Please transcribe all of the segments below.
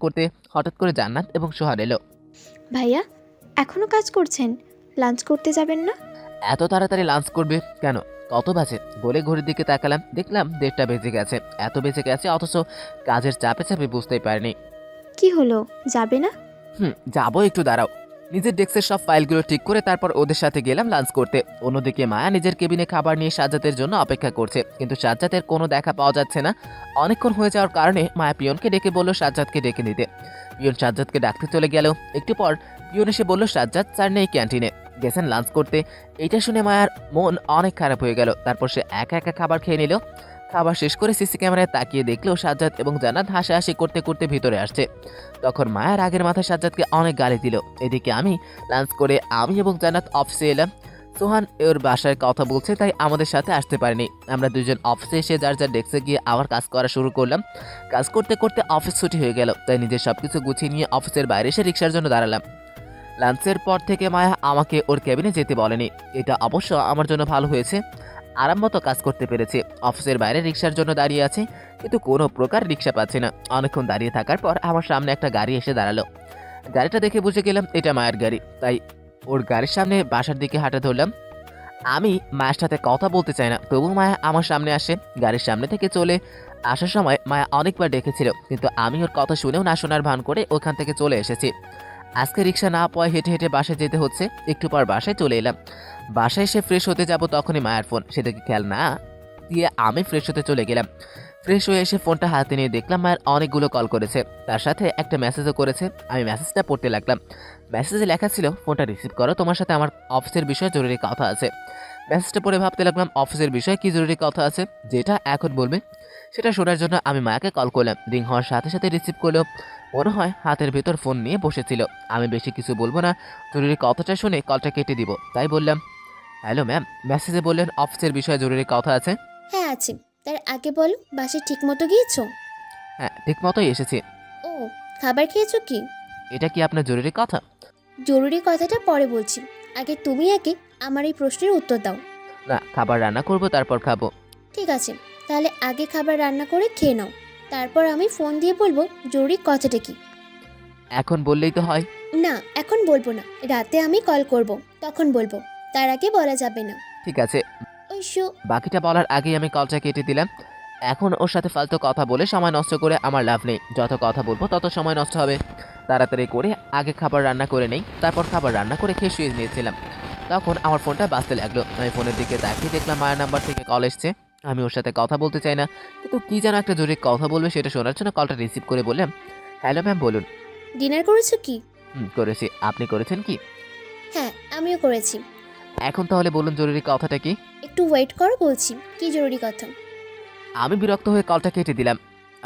করতে হঠাৎ করে জান্নাত এবং সোহান এলো। ভাইয়া এখনো কাজ করছেন? লাঞ্চ করতে যাবেন না? এত তাড়াতাড়ি লাঞ্চ করবে কেন? কত বাজে বলে ঘড়ির দিকে তাকালাম, দেখলাম 1:30 বেজে গেছে। এত বেজে গেছে অথচ কাজের চাপে চাপে বুঝতেই পারিনি। কি হলো, যাবে না? যাবো, একটু দাঁড়াও। নিজের ডেস্কের সব ফাইলগুলো ঠিক করে তারপর ওদের সাথে গেলাম লাঞ্চ করতে। অন্যদিকে মায়া নিজের কেবিনে খাবার নিয়ে সাজ্জাতের জন্য অপেক্ষা করছে, কিন্তু সাজ্জাতের কোনো দেখা পাওয়া যাচ্ছে না। অনেকক্ষণ হয়ে যাওয়ার কারণে মায়া পিয়নকে ডেকে বলল সাজ্জাদকে ডেকে নিতে। পিয়ন সাজ্জাদকে ডাকতে চলে গেল। একটু পর পিয়ন এসে বলল সাজ্জাদ স্যার নেই ক্যান্টিনে, গেছেন লাঞ্চ করতে। এইটা শুনে মায়ার মন অনেক খারাপ হয়ে গেল। তারপর সে একা একা খাবার খেয়ে নিল। খাবার শেষ করে সিসি ক্যামেরায় তাকিয়ে দেখলো সাজ্জাদ এবং জান্নাত হাসাহাসি করতে করতে ভিতরে আসছে। তখন মায়া রাগের মাথায় সাজ্জাদকে অনেক গালি দিল। এদিকে আমি লাঞ্চ করে আমি এবং জান্নাত অফিসে এলাম। সোহান ওর বাসায় কথা বলছে, তাই আমাদের সাথে আসতে পারেনি। আমরা দুজন অফিসে এসে যার যার ডেস্কে গিয়ে আবার কাজ করা শুরু করলাম। কাজ করতে করতে অফিস ছুটি হয়ে গেল, তাই নিজের সবকিছু গুছিয়ে নিয়ে অফিসের বাইরে এসে রিক্সার জন্য দাঁড়ালাম। লাঞ্চের পর থেকে মায়া আমাকে ওর কেবিনে যেতে বলেনি। এটা অবশ্য আমার জন্য ভালো হয়েছে, আরাম মতো কাজ করতে পেরেছি। অফিসের বাইরে রিক্সার জন্য দাঁড়িয়ে আছি, কিন্তু কোনো প্রকার রিক্সা পাচ্ছি না। অনেকক্ষণ দাঁড়িয়ে থাকার পর আমার সামনে একটা গাড়ি এসে দাঁড়ালো। গাড়িটা দেখে বুঝে গেলাম এটা মায়ের গাড়ি, তাই ওর গাড়ির সামনে বাসার দিকে হাঁটা ধরলাম। আমি মায়ের সাথে কথা বলতে চাই না, তবু মায়া আমার সামনে আসে। গাড়ির সামনে থেকে চলে আসার সময় মায়া অনেকবার ডেকেছিল, কিন্তু আমি ওর কথা শুনেও না শোনার ভান করে ওখান থেকে চলে এসেছি। আজকে রিক্সা না পাওয়ায় হেঁটে হেঁটে বাসায় যেতে হচ্ছে। একটু পর বাসায় চলে এলাম। বাসায় এসে ফ্রেশ হতে যাব, তখনই মায়ের ফোন। সেদিকে খেয়াল না দিয়ে আমি ফ্রেশ হতে চলে গেলাম। ফ্রেশ হয়ে এসে ফোনটা হাতে নিয়ে দেখলাম মায়ের অনেকগুলো কল করেছে, তার সাথে একটা মেসেজও করেছে। আমি মেসেজটা পড়তে লাগলাম। মেসেজে লেখা ছিল, ফোনটা রিসিভ করো, তোমার সাথে আমার অফিসের বিষয়ে জরুরি কথা আছে। মেসেজটা পড়ে ভাবতে লাগলাম অফিসের বিষয়ে কি জরুরি কথা আছে যেটা এখন বলবে। সেটা শোনার জন্য আমি মায়াকে কল করলাম। রিং হওয়ার সাথে সাথে রিসিভ করলো। মনে হয় হাতের ভেতর ফোন নিয়ে বসেছিল। আমি বেশি কিছু বলবো না, জরুরি কথাটা শুনে কলটা কেটে দিব, তাই বললাম হ্যালো ম্যাম। মেসেজে বললেন অফিসের বিষয়ে জরুরি কথা আছে। হ্যাঁ আছে, তার আগে বলো বাসে ঠিক মতো গিয়েছো? হ্যাঁ ঠিক মতোই এসেছি। ও, খাবার খেয়েছো কি? এটা কি আপনার জরুরি কথা? জরুরি কথাটা পরে বলছি, আগে তুমি আগে আমার এই প্রশ্নের উত্তর দাও। না, খাবার রান্না করব, তারপর খাবো। ঠিক আছে, তাহলে আগে খাবার রান্না করে খেয়ে নাও, তারপর আমি ফোন দিয়ে বলবো জরুরি কথাটা কি। এখন বললেই তো হয়। না, এখন বলবো না, রাতে আমি কল করব, তখন বলবো, তার আগে বলা যাবে না। ঠিক আছে। ওইশো। বাকিটা বলার আগেই আমি কলটা কেটে দিলাম। এখন ওর সাথে ফালতু কথা বলে সময় নষ্ট করে আমার লাভ নেই। যত কথা বলবো তত সময় নষ্ট হবে। তাড়াতাড়ি করে আগে খাবার রান্না করে নেই, তারপর খাবার রান্না করে খেয়ে শুয়ে নিয়েছিলাম। তখন আমার ফোনটা বাজতে লাগলো। আমি ফোনের দিকে তাকিয়ে দেখলাম মায়ের নাম্বার থেকে কল এসছে। আমি ওর সাথে কথা বলতে চাই না, কিন্তু কি যেন একটা জরুরি কথা বলবে সেটা শোনার জন্য কলটা রিসিভ করে বললাম হ্যালো ম্যাম, বলুন। ডিনার করেছো কি? করেছি। আপনি করেছেন কি? হ্যাঁ আমিও করেছি। এখন তাহলে বলুন জরুরি কথাটা কি? একটু ওয়েট করো, বলছি কি জরুরি কথা। আমি বিরক্ত হয়ে কলটা কেটে দিলাম।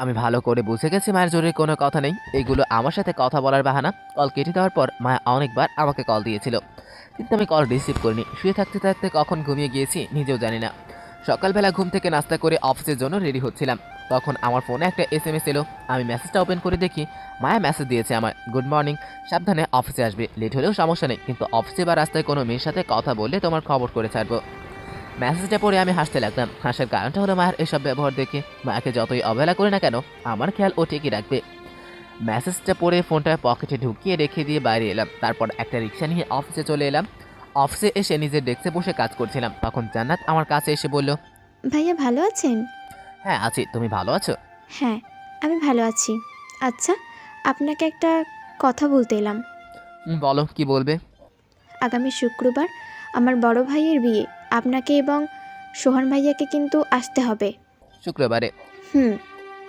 আমি ভালো করে বুঝে গেছি মায়ের জরুরি কোনো কথা নেই, এইগুলো আমার সাথে কথা বলার বাহানা। কল কেটে দেওয়ার পর মায়া অনেকবার আমাকে কল দিয়েছিল, কিন্তু আমি কল রিসিভ করিনি। শুয়ে থাকতে থাকতে কখন ঘুমিয়ে গিয়েছি নিজেও জানি না। সকালবেলা ঘুম থেকে নাস্তা করে অফিসের জন্য রেডি হচ্ছিলাম, তখন আমার ফোনে একটা SMS এলো। আমি মেসেজটা ওপেন করে দেখি মায়া মেসেজ দিয়েছে আমার, গুড মর্নিং, সাবধানে অফিসে আসবে, লেট হলেও সমস্যা নেই, কিন্তু অফিসে বা রাস্তায় কোনো মেয়ের সাথে কথা বললে তোমার খবর করে ছাড়বো। মেসেজটা পড়ে আমি হাসতে লাগলাম। হাসার কারণটা হলো মায়ের এসব ব্যবহার দেখে। মাকে যতই অবহেলা করি না কেন, আমার খেয়াল ও ঠিকই রাখবে। মেসেজটা পড়ে ফোনটা পকেটে ঢুকিয়ে রেখে দিয়ে বাইরে এলাম। তারপর একটা রিক্সা নিয়ে অফিসে চলে এলাম। অফিসে এসে নিজের ডেস্কে বসে কাজ করছিলাম, তখন জান্নাত আমার কাছে এসে বলল, ভাইয়া ভালো আছেন? হ্যাঁ আছি, তুমি ভালো আছো? হ্যাঁ আমি ভালো আছি। আচ্ছা, আপনাকে একটা কথা বলতে এলাম। বলো, কি বলবে? আগামী শুক্রবার আমার বড় ভাইয়ের বিয়ে, আপনাকে এবং সোহান ভাইয়াকে কিন্তু আসতে হবে। শুক্রবারে? হুম।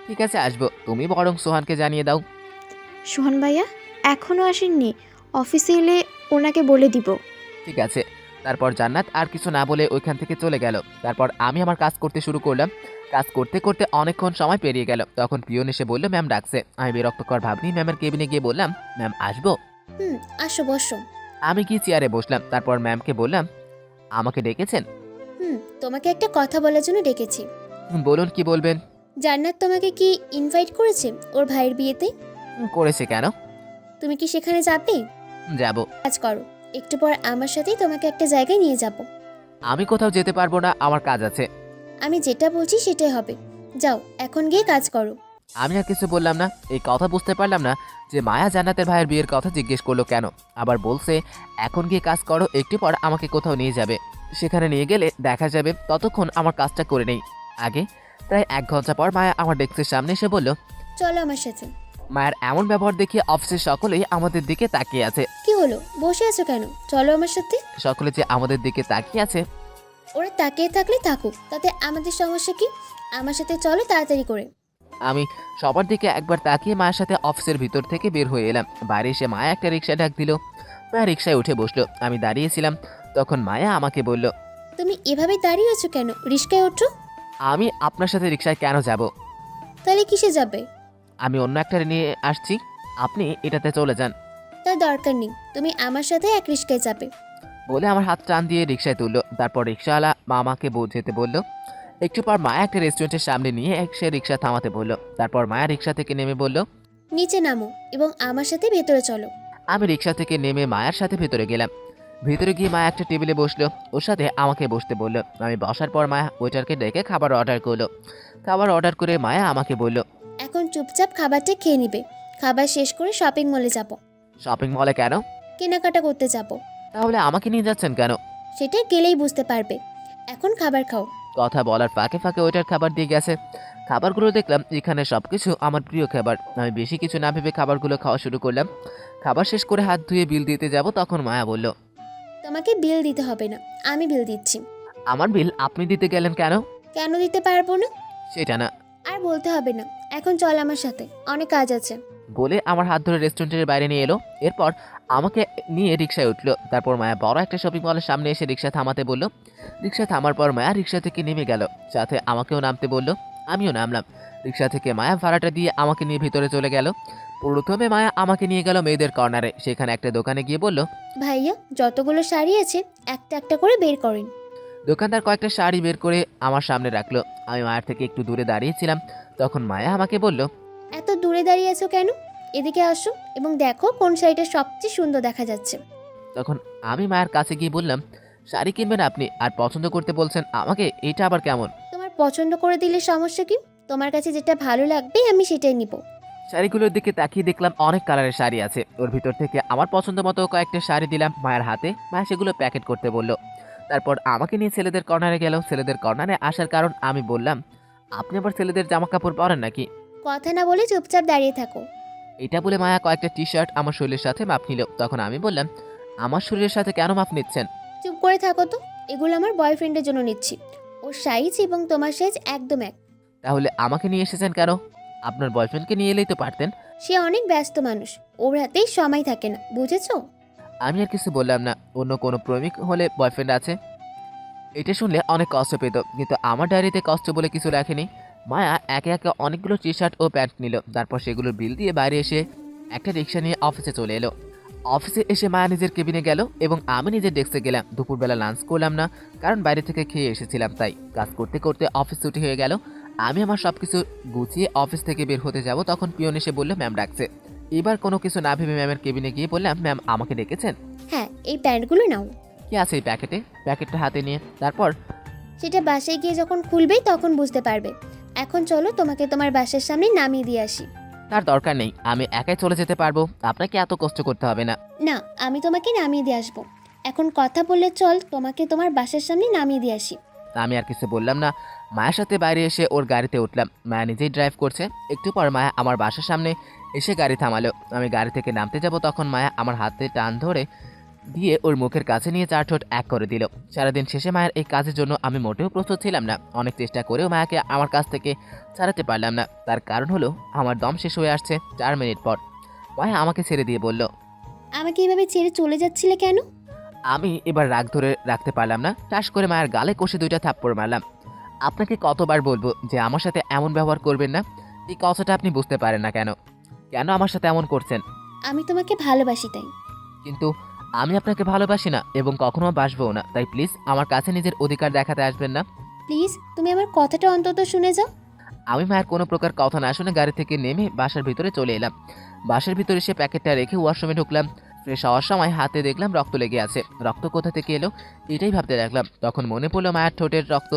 ঠিক আছে, আসবো। তুমি বরং সোহানকে জানিয়ে দাও। সোহান ভাইয়া এখনও আসেননি, অফিসে এলে ওনাকে বলে দিব। ঠিক আছে। তারপর জান্নাত আর কিছু না বলে ওইখান থেকে চলে গেল। তারপর আমি আমার কাজ করতে শুরু করলাম। কাজ করতে করতে অনেকক্ষণ সময় পেরিয়ে গেল। তখন পিয়ন এসে বলল ম্যাম ডাকছে। আমি বিরক্তকর ভাব নিয়ে ম্যামের কেবিনে গিয়ে বললাম, ম্যাম আসবো? আসো বসো। আমি কি চেয়ারে বসলাম। তারপর ম্যামকে বললাম, আমাকে ডেকেছেন? তোমাকে একটা কথা বলার জন্য ডেকেছি। বলুন, কি বলবেন? জান্নাত তোমাকে কি ইনভাইট করেছে ওর ভাইয়ের বিয়েতে? করেছে কেন? তুমি কি সেখানে যাবে? যাব। কাজ করো, একটু পর আমার সাথেই তোমাকে একটা জায়গায় নিয়ে যাব। আমি কোথাও যেতে পারবো না, আমার কাজ আছে। আমি যেটা বলছি সেটাই হবে। যাও এখন গিয়ে কাজ করো। আমি আর কিছু বললাম না। এই কথা বুঝতে পারলাম না যে মায়া জান্নাতের ভাইয়ের বিয়ের কথা জিজ্ঞেস করলো কেন। আবার বলছে এখন গিয়ে কাজ করো, একটু পর আমাকে কোথাও নিয়ে যাবে, সেখানে নিয়ে গেলে দেখা যাবে। ততক্ষণ আমার কাজটা করে নেই। আগে প্রায় 1 ঘন্টা পর মায়া আমার ডেস্কের সামনে এসে বলল। চলো আমার সাথে। মায়ের এমন ব্যবহার দেখে অফিসের সকলেই আমাদের দিকে তাকিয়ে আছে। কি হলো, বসে আছো কেন? চলো আমার সাথে। সকলে যে আমাদের দিকে তাকিয়ে আছে। ওরা তাকিয়ে থাকলে থাকুক, তাতে আমাদের সমস্যা কি? আমার সাথে চলো তাড়াতাড়ি করে। আমি সবার দিকে একবার তাকিয়ে মায়ের সাথে অফিসের ভিতর থেকে বের হয়ে এলাম। বাইরে এসে মায়া একটা রিক্সা ডাক দিল। মায়া রিক্সায় উঠে বসলো। আমি দাঁড়িয়েছিলাম। তখন মায়া আমাকে বলল, তুমি এভাবে দাঁড়িয়ে আছো কেন? রিস্কায় ওঠো। আমি আপনার সাথে রিক্সায় কেন যাব? তাহলে কিসে যাবে? আমি অন্য একটা নিয়ে আসছি, আপনি এটাতে চলে যান। তার দরকার নেই, তুমি আমার সাথে এক রিস্কায় যাবে। বলে আমার হাত টান দিয়ে রিক্সায় তুললো। তারপর রিক্সাওয়ালা মামাকে যেতে বলল। একটু পর মায়া একটা রেস্টুরেন্টের সামনে নিয়ে সে রিক্সা থামাতে বলল। তারপর মায়া রিক্সা থেকে নেমে বলল। নিচে নামো এবং আমার সাথে ভেতরে চলো। আমি রিক্সা থেকে নেমে মায়ার সাথে ভেতরে গেলাম। ভিতরে গিয়ে মায়া একটা টেবিলে বসলো। ওর সাথে আমাকে বসতে বলল। আমি বসার পর মায়া ওয়েটারকে ডেকে খাবার অর্ডার করলো। খাবার অর্ডার করে মায়া আমাকে বলল, এখন চুপচাপ খাবারটা খেয়ে নিবে। খাবার শেষ করে শপিং মলে যাব। শপিং মলে কেন? কেনাকাটা করতে যাব। তাহলে আমাকে নিয়ে যাচ্ছেন কেন? সেটা গেলেই বুঝতে পারবে। এখন খাবার খাও। কথা বলার ফাঁকে ফাঁকে ওয়েটার খাবার দিয়ে গেছে। খাবারগুলো দেখলাম এখানে সবকিছু আমার প্রিয় খাবার। আমি বেশি কিছু না ভেবে খাবারগুলো খাওয়া শুরু করলাম। খাবার শেষ করে হাত ধুয়ে বিল দিতে যাব, তখন মায়া বলল, তোমাকে বিল দিতে হবে না, আমি বিল দিচ্ছি। আমার বিল আপনি দিতে গেলেন কেন? কেন দিতে পারবো না? সেটা না। আর বলতে হবে না, এখন চল আমার সাথে, অনেক কাজ আছে। বলে আমার হাত ধরে রেস্টুরেন্টের বাইরে নিয়ে এলো। এরপর আমাকে নিয়ে রিক্সায় উঠলো। তারপর মায়া বড় একটা শপিং মলের সামনে এসে রিক্সা থামাতে বলল। রিক্সা থামার পর মায়া রিক্সা থেকে নেমে গেল। সাথে আমাকেও নামতে বলল। আমিও নামলাম। রিক্সা থেকে মায়া ভাড়াটা দিয়ে আমাকে নিয়ে ভিতরে চলে গেল। প্রথমে মায়া আমাকে নিয়ে গেল মেয়েদের কর্নারে। সেখানে একটা দোকানে গিয়ে বলল, ভাইয়া, যতগুলো শাড়ি আছে একটা একটা করে বের করেন। দোকানদার কয়েকটা শাড়ি বের করে আমার সামনে রাখলো। আমি মায়ের থেকে একটু দূরে দাঁড়িয়েছিলাম। তখন মায়া আমাকে বলল, এত দূরে দাঁড়িয়ে আছো কেন? এদিকে আসো এবং দেখো কোন শাড়িটা সবচেয়ে সুন্দর দেখা যাচ্ছে। তখন আমি মায়ের কাছে গিয়ে বললাম, শাড়ি কিনবেন আপনি আর পছন্দ করতে বলছেন আমাকে, এটা আবার কেমন? তোমার পছন্দ করে দিলে সমস্যা কি? তোমার কাছে যেটা ভালো লাগবে আমি সেটাই নিব। শাড়িগুলোর দিকে তাকিয়ে দেখলাম অনেক কালারের শাড়ি আছে। ওর ভিতর থেকে আমার পছন্দ মতো কয়েকটা শাড়ি দিলাম মায়ের হাতে। মায়া সেগুলো প্যাকেট করতে বলল। তারপর আমাকে নিয়ে ছেলেদের কর্নারে গেল। ছেলেদের কর্নারে আসার কারণ আমি বললাম, আপনি আবার ছেলেদের জামা কাপড় পরেন নাকি? কথা না বলে চুপচাপ দাঁড়িয়ে থাকো। এটা বলে মায়া কয়েকটা টি শার্ট আমার শরীরের সাথে মাপ নিল। তখন আমি বললাম, আমার শরীরের সাথে কেন মাপ নিচ্ছেন? চুপ করে থাকো তো। এগুলো আমার বয়ফ্রেন্ডের জন্য নিচ্ছি। ওর সাইজ এবং তোমার সাইজ একদম এক। তাহলে আমাকে নিয়ে এসেছেন কেন? আপনার বয়ফ্রেন্ডকে নিয়ে এলেই তো পারতেন। সে অনেক ব্যস্ত মানুষ, ওর হাতেই সময় থাকে না, বুঝেছো? আমি আর কিছু বললাম না। অন্য কোনো প্রেমিক হলে বয়ফ্রেন্ড আছে, এটা শুনলে অনেক কষ্ট পেত, কিন্তু আমার ডায়েরিতে কষ্ট বলে কিছু রাখেনি। মায়া একে একে অনেকগুলো টি শার্ট ও প্যান্ট নিল। তারপর সেগুলোর বিল দিয়ে বাইরে এসে একটা রিক্সা নিয়ে অফিসে চলে এলো। অফিসে এসে মায়া নিজের কেবিনে গেল এবং আমি নিজের ডেস্কে গেলাম। দুপুরবেলা লাঞ্চ করলাম না, কারণ বাইরে থেকে খেয়ে এসেছিলাম। তাই কাজ করতে করতে অফিস ছুটি হয়ে গেল। আমি আমার সব কিছু গুছিয়ে অফিস থেকে বের হতে যাব, তখন পিয়ন এসে বলল ম্যাম ডাকছে। এবার কোনো কিছু না ভেবে ম্যামের কেবিনে গিয়ে বললাম, ম্যাম আমাকে ডেকেছেন? হ্যাঁ, এই প্যান্টগুলো নাও। কি আছে এই প্যাকেটে? প্যাকেটটা হাতে নিয়ে তারপর সেটা বাসায় গিয়ে যখন খুলবেই তখন বুঝতে পারবে। এখন চলো, তোমাকে তোমার বাসার সামনে নামিয়ে দিয়ে আসি। তার দরকার নেই, আমি একাই চলে যেতে পারবো, আপনাকে এত কষ্ট করতে হবে না। না, আমি তোমাকে নামিয়ে দিয়ে আসবো। এখন কথা বললে চল, তোমাকে তোমার বাসার সামনে নামিয়ে দিয়ে আসি। আমি আর কিছু বললাম না। মায়ের সাথে বাইরে এসে ওর গাড়িতে উঠলাম। মায়া নিজেই ড্রাইভ করছে। একটু পর মায়া আমার বাসার সামনে এসে গাড়ি থামালো। আমি গাড়ি থেকে নামতে যাব, তখন মায়া আমার হাতে টান ধরে দিয়ে ওর মুখের কাছে নিয়ে 4 ঠোঁট এক করে দিল। সারাদিন শেষে মায়ের এই কাজের জন্য আমি মোটেও প্রস্তুত ছিলাম না। অনেক চেষ্টা করেও মায়াকে আমার কাছ থেকে ছাড়াতে পারলাম না। তার কারণ হলো আমার দম শেষ হয়ে আসছে 4 মিনিট পর। মায়া আমাকে ছেড়ে দিয়ে বলল, আমাকে এভাবে ছেড়ে চলে যাচ্ছিলে কেন? আমি এবার রাগ ধরে রাখতে পারলাম না। টাস করে মায়ের গালে কষে 2টা থাপ্পড় মারলাম। আপনাকে কতবার বলবো যে আমার সাথে এমন ব্যবহার করবেন না? এই কথাটা আপনি বুঝতে পারেন না কেন? কেন আমার সাথে এমন করছেন? আমি তোমাকে ভালোবাসি তাই। কিন্তু আমি আপনাকে ভালোবাসি না এবং কখনো বাসবও না। তাই প্লিজ আমার কাছে নিজের অধিকার দেখাতে আসবেন না। প্লিজ, তুমি আমার কথাটা অন্তত শুনে যাও। আমি মায়ের কোনো প্রকার কথা না শুনে গাড়ি থেকে নেমে বাসার ভিতরে চলে এলাম। বাসার ভিতরে এসে প্যাকেটটা রেখে ওয়াশরুমে ঢুকলাম। ফ্রেশ হওয়ার সময় হাতে দেখলাম রক্ত লেগে আছে। রক্ত কোথা থেকে এলো এটাই ভাবতে লাগলাম। তখন মনে পড়লো মায়ের ঠোঁটের রক্ত।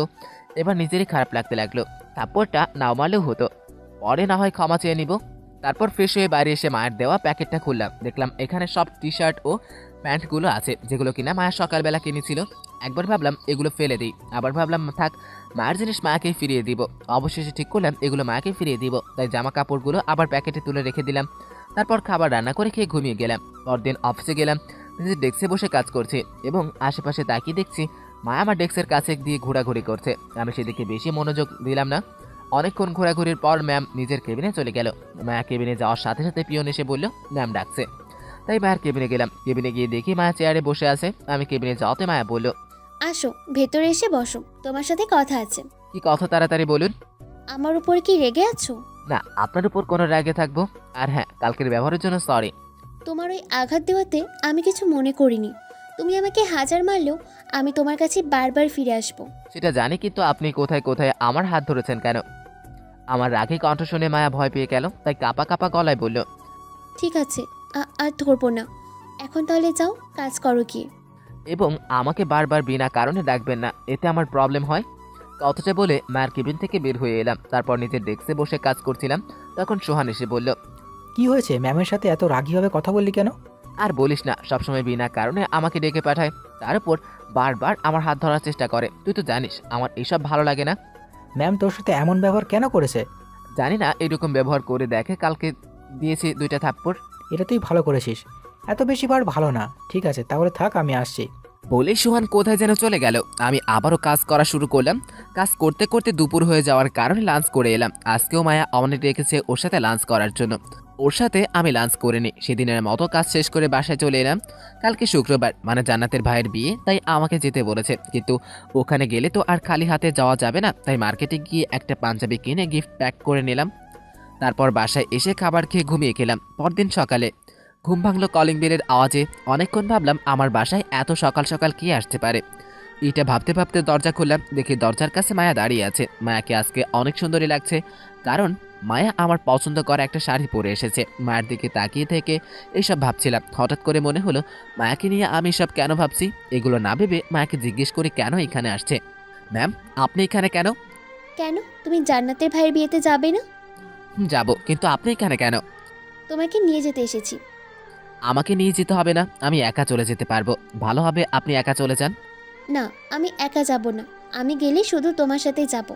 এবার নিজেরই খারাপ লাগতে লাগলো। থাপ্পড়টা নাও মারলেও হতো, পরে না হয় ক্ষমা চেয়ে নিব। তারপর ফ্রেশ হয়ে বাইরে এসে মায়ের দেওয়া প্যাকেটটা খুললাম। দেখলাম এখানে সব টি শার্ট ও প্যান্টগুলো আছে, যেগুলো কিনা মায়ের সকালবেলা কিনেছিল। একবার ভাবলাম এগুলো ফেলে দিই, আবার ভাবলাম থাক, মায়ের জিনিস মায়াকেই ফিরিয়ে দিব। অবশেষে ঠিক করলাম এগুলো মায়াকে ফিরিয়ে দিব। তাই জামা কাপড়গুলো আবার প্যাকেটে তুলে রেখে দিলাম। তারপর খাবার রান্না করে খেয়ে ঘুমিয়ে গেলাম। পরদিন অফিসে গেলাম, নিজের ডেস্কে বসে কাজ করছি এবং আশেপাশে তাকিয়ে দেখছি মায়া আমার ডেস্কের কাছে দিয়ে ঘোরাঘুরি করছে। আমি সেদিকে বেশি মনোযোগ দিলাম না। অনেকক্ষণ ঘোরাঘুরির পর ম্যাম নিজের কেবিনে চলে গেল। মায়া কেবিনে যাওয়ার সাথে সাথে পিয়ন এসে বলল ম্যাম ডাকছে। তাই মায়ের কেবিনে গেলাম। কেবিনে গিয়ে দেখি মায়া চেয়ারে বসে আছে। আমি কেবিনে যাওয়াতে মায়া বলল, আসো ভেতরে এসে বসো, তোমার সাথে কথা আছে। কি কথা তাড়াতাড়ি বলুন। আমার উপর কি রেগে আছো? না, আপনার উপর কোনো রাগে থাকবো? আর হ্যাঁ, কালকের ব্যবহারের জন্য সরি। তোমার ওই আঘাত দেওয়াতে আমি কিছু মনে করিনি। তুমি আমাকে হাজার মারলেও আমি তোমার কাছে বারবার ফিরে আসবো। সেটা জানি, কিন্তু আপনি কোথায় কোথায় আমার হাত ধরেছেন কেন? আমার রাগে কণ্ঠ শুনে মায়া ভয় পেয়ে গেল। তাই কাপা কাপা গলায় বলল, ঠিক আছে, আর ধরবো না। এখন তাহলে যাও, কাজ করো গিয়ে। এবং আমাকে বারবার বিনা কারণে ডাকবেন না, এতে আমার প্রবলেম হয়। কথাটা বলে মায়ের কেবিন থেকে বের হয়ে এলাম। তারপর নিজের ডেস্কে বসে কাজ করছিলাম। তখন সোহান এসে বলল, কি হয়েছে? ম্যামের সাথে এত রাগীভাবে কথা বললি কেন? আর বলিস না, সবসময় বিনা কারণে আমাকে ডেকে পাঠায়। তার উপর বারবার আমার হাত ধরার চেষ্টা করে। তুই তো জানিস আমার এসব ভালো লাগে না। ম্যাম তোর সাথে এমন ব্যবহার কেন করেছে? জানি না, এরকম ব্যবহার করে দেখে কালকে দিয়েছি 2টা থাপ্পড়। এটা তুই ভালো করেছিস, এত বেশি বার ভালো না। ঠিক আছে তাহলে থাক, আমি আসছি। বলেই সোহান কোথায় যেন চলে গেল। আমি আবারও কাজ করা শুরু করলাম। কাজ করতে করতে দুপুর হয়ে যাওয়ার কারণে লাঞ্চ করে এলাম। আজকেও মায়া অনেক রেখেছে ওর সাথে লাঞ্চ করার জন্য। ওর সাথে আমি লাঞ্চ করে নিই। সেদিনের মতো কাজ শেষ করে বাসায় চলে এলাম। কালকে শুক্রবার, মানে জান্নাতের ভাইয়ের বিয়ে, তাই আমাকে যেতে বলেছে। কিন্তু ওখানে গেলে তো আর খালি হাতে যাওয়া যাবে না। তাই মার্কেটে গিয়ে একটা পাঞ্জাবি কিনে গিফট প্যাক করে নিলাম। তারপর বাসায় এসে খাবার খেয়ে ঘুমিয়ে গেলাম। পরদিন সকালে ঘুম ভাঙলো কলিং বেলের আওয়াজে। অনেকক্ষণ ভাবলাম আমার বাসায় এত সকাল সকাল কে আসতে পারে। এটা ভাবতে ভাবতে দরজা খুললাম। দেখি দরজার কাছে মায়া দাঁড়িয়ে আছে। মায়াকে আজকে অনেক সুন্দরী লাগছে, কারণ মায়া আমার পছন্দ করা একটা শাড়ি পরে এসেছে। মায়ের দিকে তাকিয়ে থেকে এইসব ভাবছিলাম। হঠাৎ করে মনে হলো মায়াকে নিয়ে আমি সব কেন ভাবছি। এগুলো না ভেবে মায়াকে জিজ্ঞেস করি কেন এখানে আসছে। ম্যাম, আপনি এখানে কেন? কেন, তুমি জান্নাতের ভাইয়ের বিয়েতে যাবে না? যাব, কিন্তু আপনি এখানে কেন? তোমাকে নিয়ে যেতে এসেছি। আমাকে নিয়ে যেতে হবে না, আমি একা চলে যেতে পারবো। ভালো হবে আপনি একা চলে যান। না, আমি একা যাব না। আমি গেলে শুধু তোমার সাথেই যাব।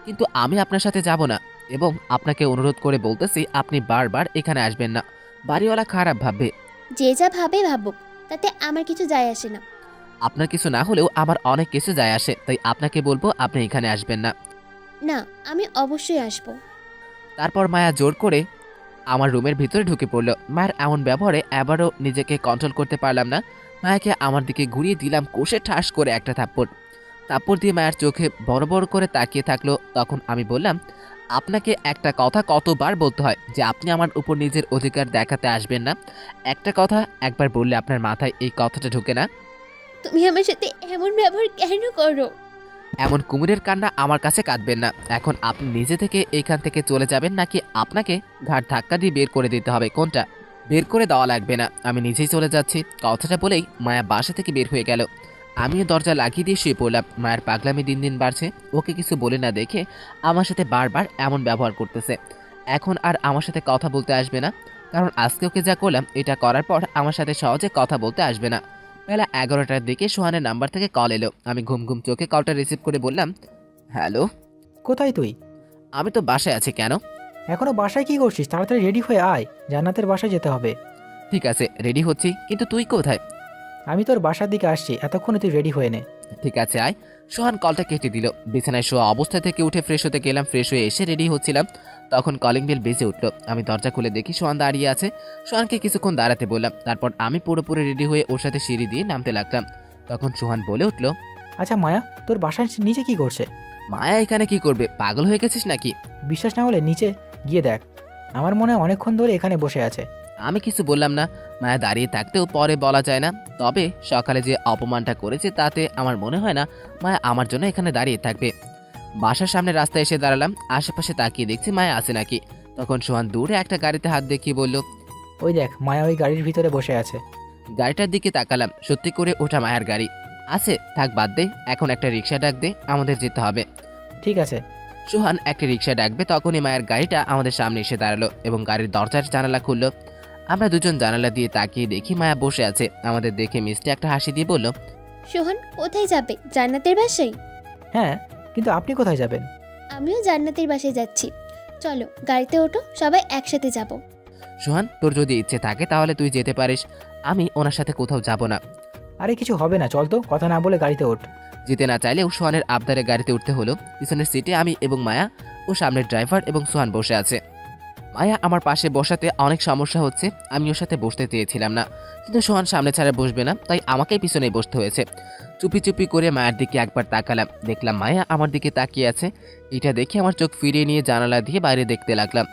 কিন্তু আমি আপনার সাথে যাব না, এবং আপনাকে অনুরোধ করে বলতেছি আপনি বারবার এখানে আসবেন না। বাড়িওয়ালা খারাপ ভাববে। যে যা ভাবে ভাবুক, তাতে আমার কিছু যায় আসে না। আপনার কিছু না হলেও আমার অনেক কিছু যায় আসে। তাই আপনাকে বলবো আপনি এখানে আসবেন না। না, আমি অবশ্যই আসব। তারপর মায়া জোর করে আমার রুমের ভিতরে ঢুকে পড়লো। মায়ের এমন ব্যবহারে এবারও নিজেকে কন্ট্রোল করতে পারলাম না। মায়াকে আমার দিকে ঘুরিয়ে দিলাম কষে ঠাস করে একটা থাপ্পড়। থাপ্পড় দিয়ে মায়ের চোখে বড় বড় করে তাকিয়ে থাকলো। তখন আমি বললাম, আপনাকে একটা কথা কতবার বলতে হয় যে আপনি আমার উপর নিজের অধিকার দেখাতে আসবেন না? একটা কথা একবার বললে আপনার মাথায় এই কথাটা ঢোকে না? তুমি আমার সাথে এমন ব্যবহার কেন করো? এমন কুমিরের কান্না আমার কাছে কাঁদবেন না। এখন আপনি নিজে থেকে এইখান থেকে চলে যাবেন, নাকি আপনাকে ঘাট ধাক্কা দিয়ে বের করে দিতে হবে? কোনটা? বের করে দেওয়া লাগবে না, আমি নিজেই চলে যাচ্ছি। কথাটা বলেই মায়া বাসা থেকে বের হয়ে গেল। আমিও দরজা লাগিয়ে দিয়ে শুয়ে পড়লাম। মায়ের পাগলামি দিন দিন বাড়ছে। ওকে কিছু বলে না দেখে আমার সাথে বারবার এমন ব্যবহার করতেছে। এখন আর আমার সাথে কথা বলতে আসবে না, কারণ আজকে ওকে যা করলাম এটা করার পর আমার সাথে সহজে কথা বলতে আসবে না। বেলা 11টার দিকে সোহানের নাম্বার থেকে কল এলো। আমি ঘুম ঘুম চোখে কলটা রিসিভ করে বললাম, হ্যালো। কোথায় তুই? আমি তো বাসায় আছি। কেন? এখনো বাসায় কি করছিস? তাড়াতাড়ি রেডি হয়ে আয়, জান্নাতের বাসায় যেতে হবে। ঠিক আছে, রেডি হচ্ছি, কিন্তু তুই কোথায়? আমি তোর বাসার দিকে আসছি, এতক্ষণে তুই রেডি হয়ে নে। ঠিক আছে আয়। সোহান কলটা কেটে দিল। বিছানায় শোয়া অবস্থা থেকে উঠে ফ্রেশ হতে গেলাম। ফ্রেশ হয়ে এসে রেডি হচ্ছিলাম, তখন কলিং বেল বেজে উঠলো। আমি দরজা খুলে দেখি সোহান দাঁড়িয়ে আছে। সোহানকে কিছুক্ষণ দাঁড়াতে বললাম। তারপর আমি পুরোপুরি রেডি হয়ে ওর সাথে সিঁড়ি দিয়ে নামতে লাগলাম। তখন সোহান বলে উঠলো, আচ্ছা মায়া, তোর বাসার নিচে কি করছে? মায়া এখানে কি করবে? পাগল হয়ে গেছিস নাকি? বিশ্বাস না হলে নিচে গিয়ে দেখ। আমার মনে হয় অনেকক্ষণ ধরে এখানে বসে আছে। আমি কিছু বললাম না। মায়া দাঁড়িয়ে থাকতেও পরে বলা যায় না। তবে সকালে যে অপমানটা করেছে তাতে আমার মনে হয় না মায়া আমার জন্য এখানে দাঁড়িয়ে থাকবে। বাসার সামনে রাস্তায় এসে দাঁড়ালাম। আশেপাশে তাকিয়ে দেখছি মায়া আছে নাকি। তখন সোহান দূরে একটা গাড়িতে হাত দেখিয়ে বলল, ওই দেখ, মায়া ওই গাড়ির ভিতরে বসে আছে। গাড়িটার দিকে তাকালাম, সত্যি করে ওটা মায়ার গাড়ি। আছে, থাক বাদ দে, এখন একটা রিক্সা ডাক দে, আমাদের যেতে হবে। ঠিক আছে। সোহান একটা রিক্সা ডাকবে, তখনই মায়ের গাড়িটা আমাদের সামনে এসে দাঁড়ালো এবং গাড়ির দরজার জানালা খুললো। আমরা দুজন জানালা দিয়ে তাকিয়ে দেখি মায়া বসে আছে। আমাদের দেখে মিষ্টি একটা হাসি দিয়ে বলল, সোহান কোথায় যাবে? জান্নাতের বাসায়? হ্যাঁ, কিন্তু আপনি কোথায় যাবেন? আমিও জান্নাতের বাসায় যাচ্ছি। চলো গাড়িতে ওঠো, সবাই একসাথে যাব। সোহান, তোর যদি ইচ্ছে থাকে তাহলে তুই যেতে পারিস, আমি ওনার সাথে কোথাও যাব না। আরে কিছু হবে না, চল তো, কথা না বলে গাড়িতে ওঠ। যেতে না চাইলেও সোহানের আবদারে গাড়িতে উঠতে হলো। পিছনের সিটে আমি এবং মায়া ও সামনের ড্রাইভার এবং সোহান বসে আছে। মায়া আমার পাশে বসাতে অনেক সমস্যা হচ্ছে, আমি ওর সাথে বসতে চেয়েছিলাম না, কিন্তু সোহান সামনে ছাড়া বসবে না, তাই আমাকেই পিছনেই বসতে হয়েছে। চুপি চুপি করে মায়ের দিকে একবার তাকালাম, দেখলাম মায়া আমার দিকে তাকিয়ে আছে। এটা দেখে আমার চোখ ফিরিয়ে নিয়ে জানালা দিয়ে বাইরে দেখতে লাগলাম।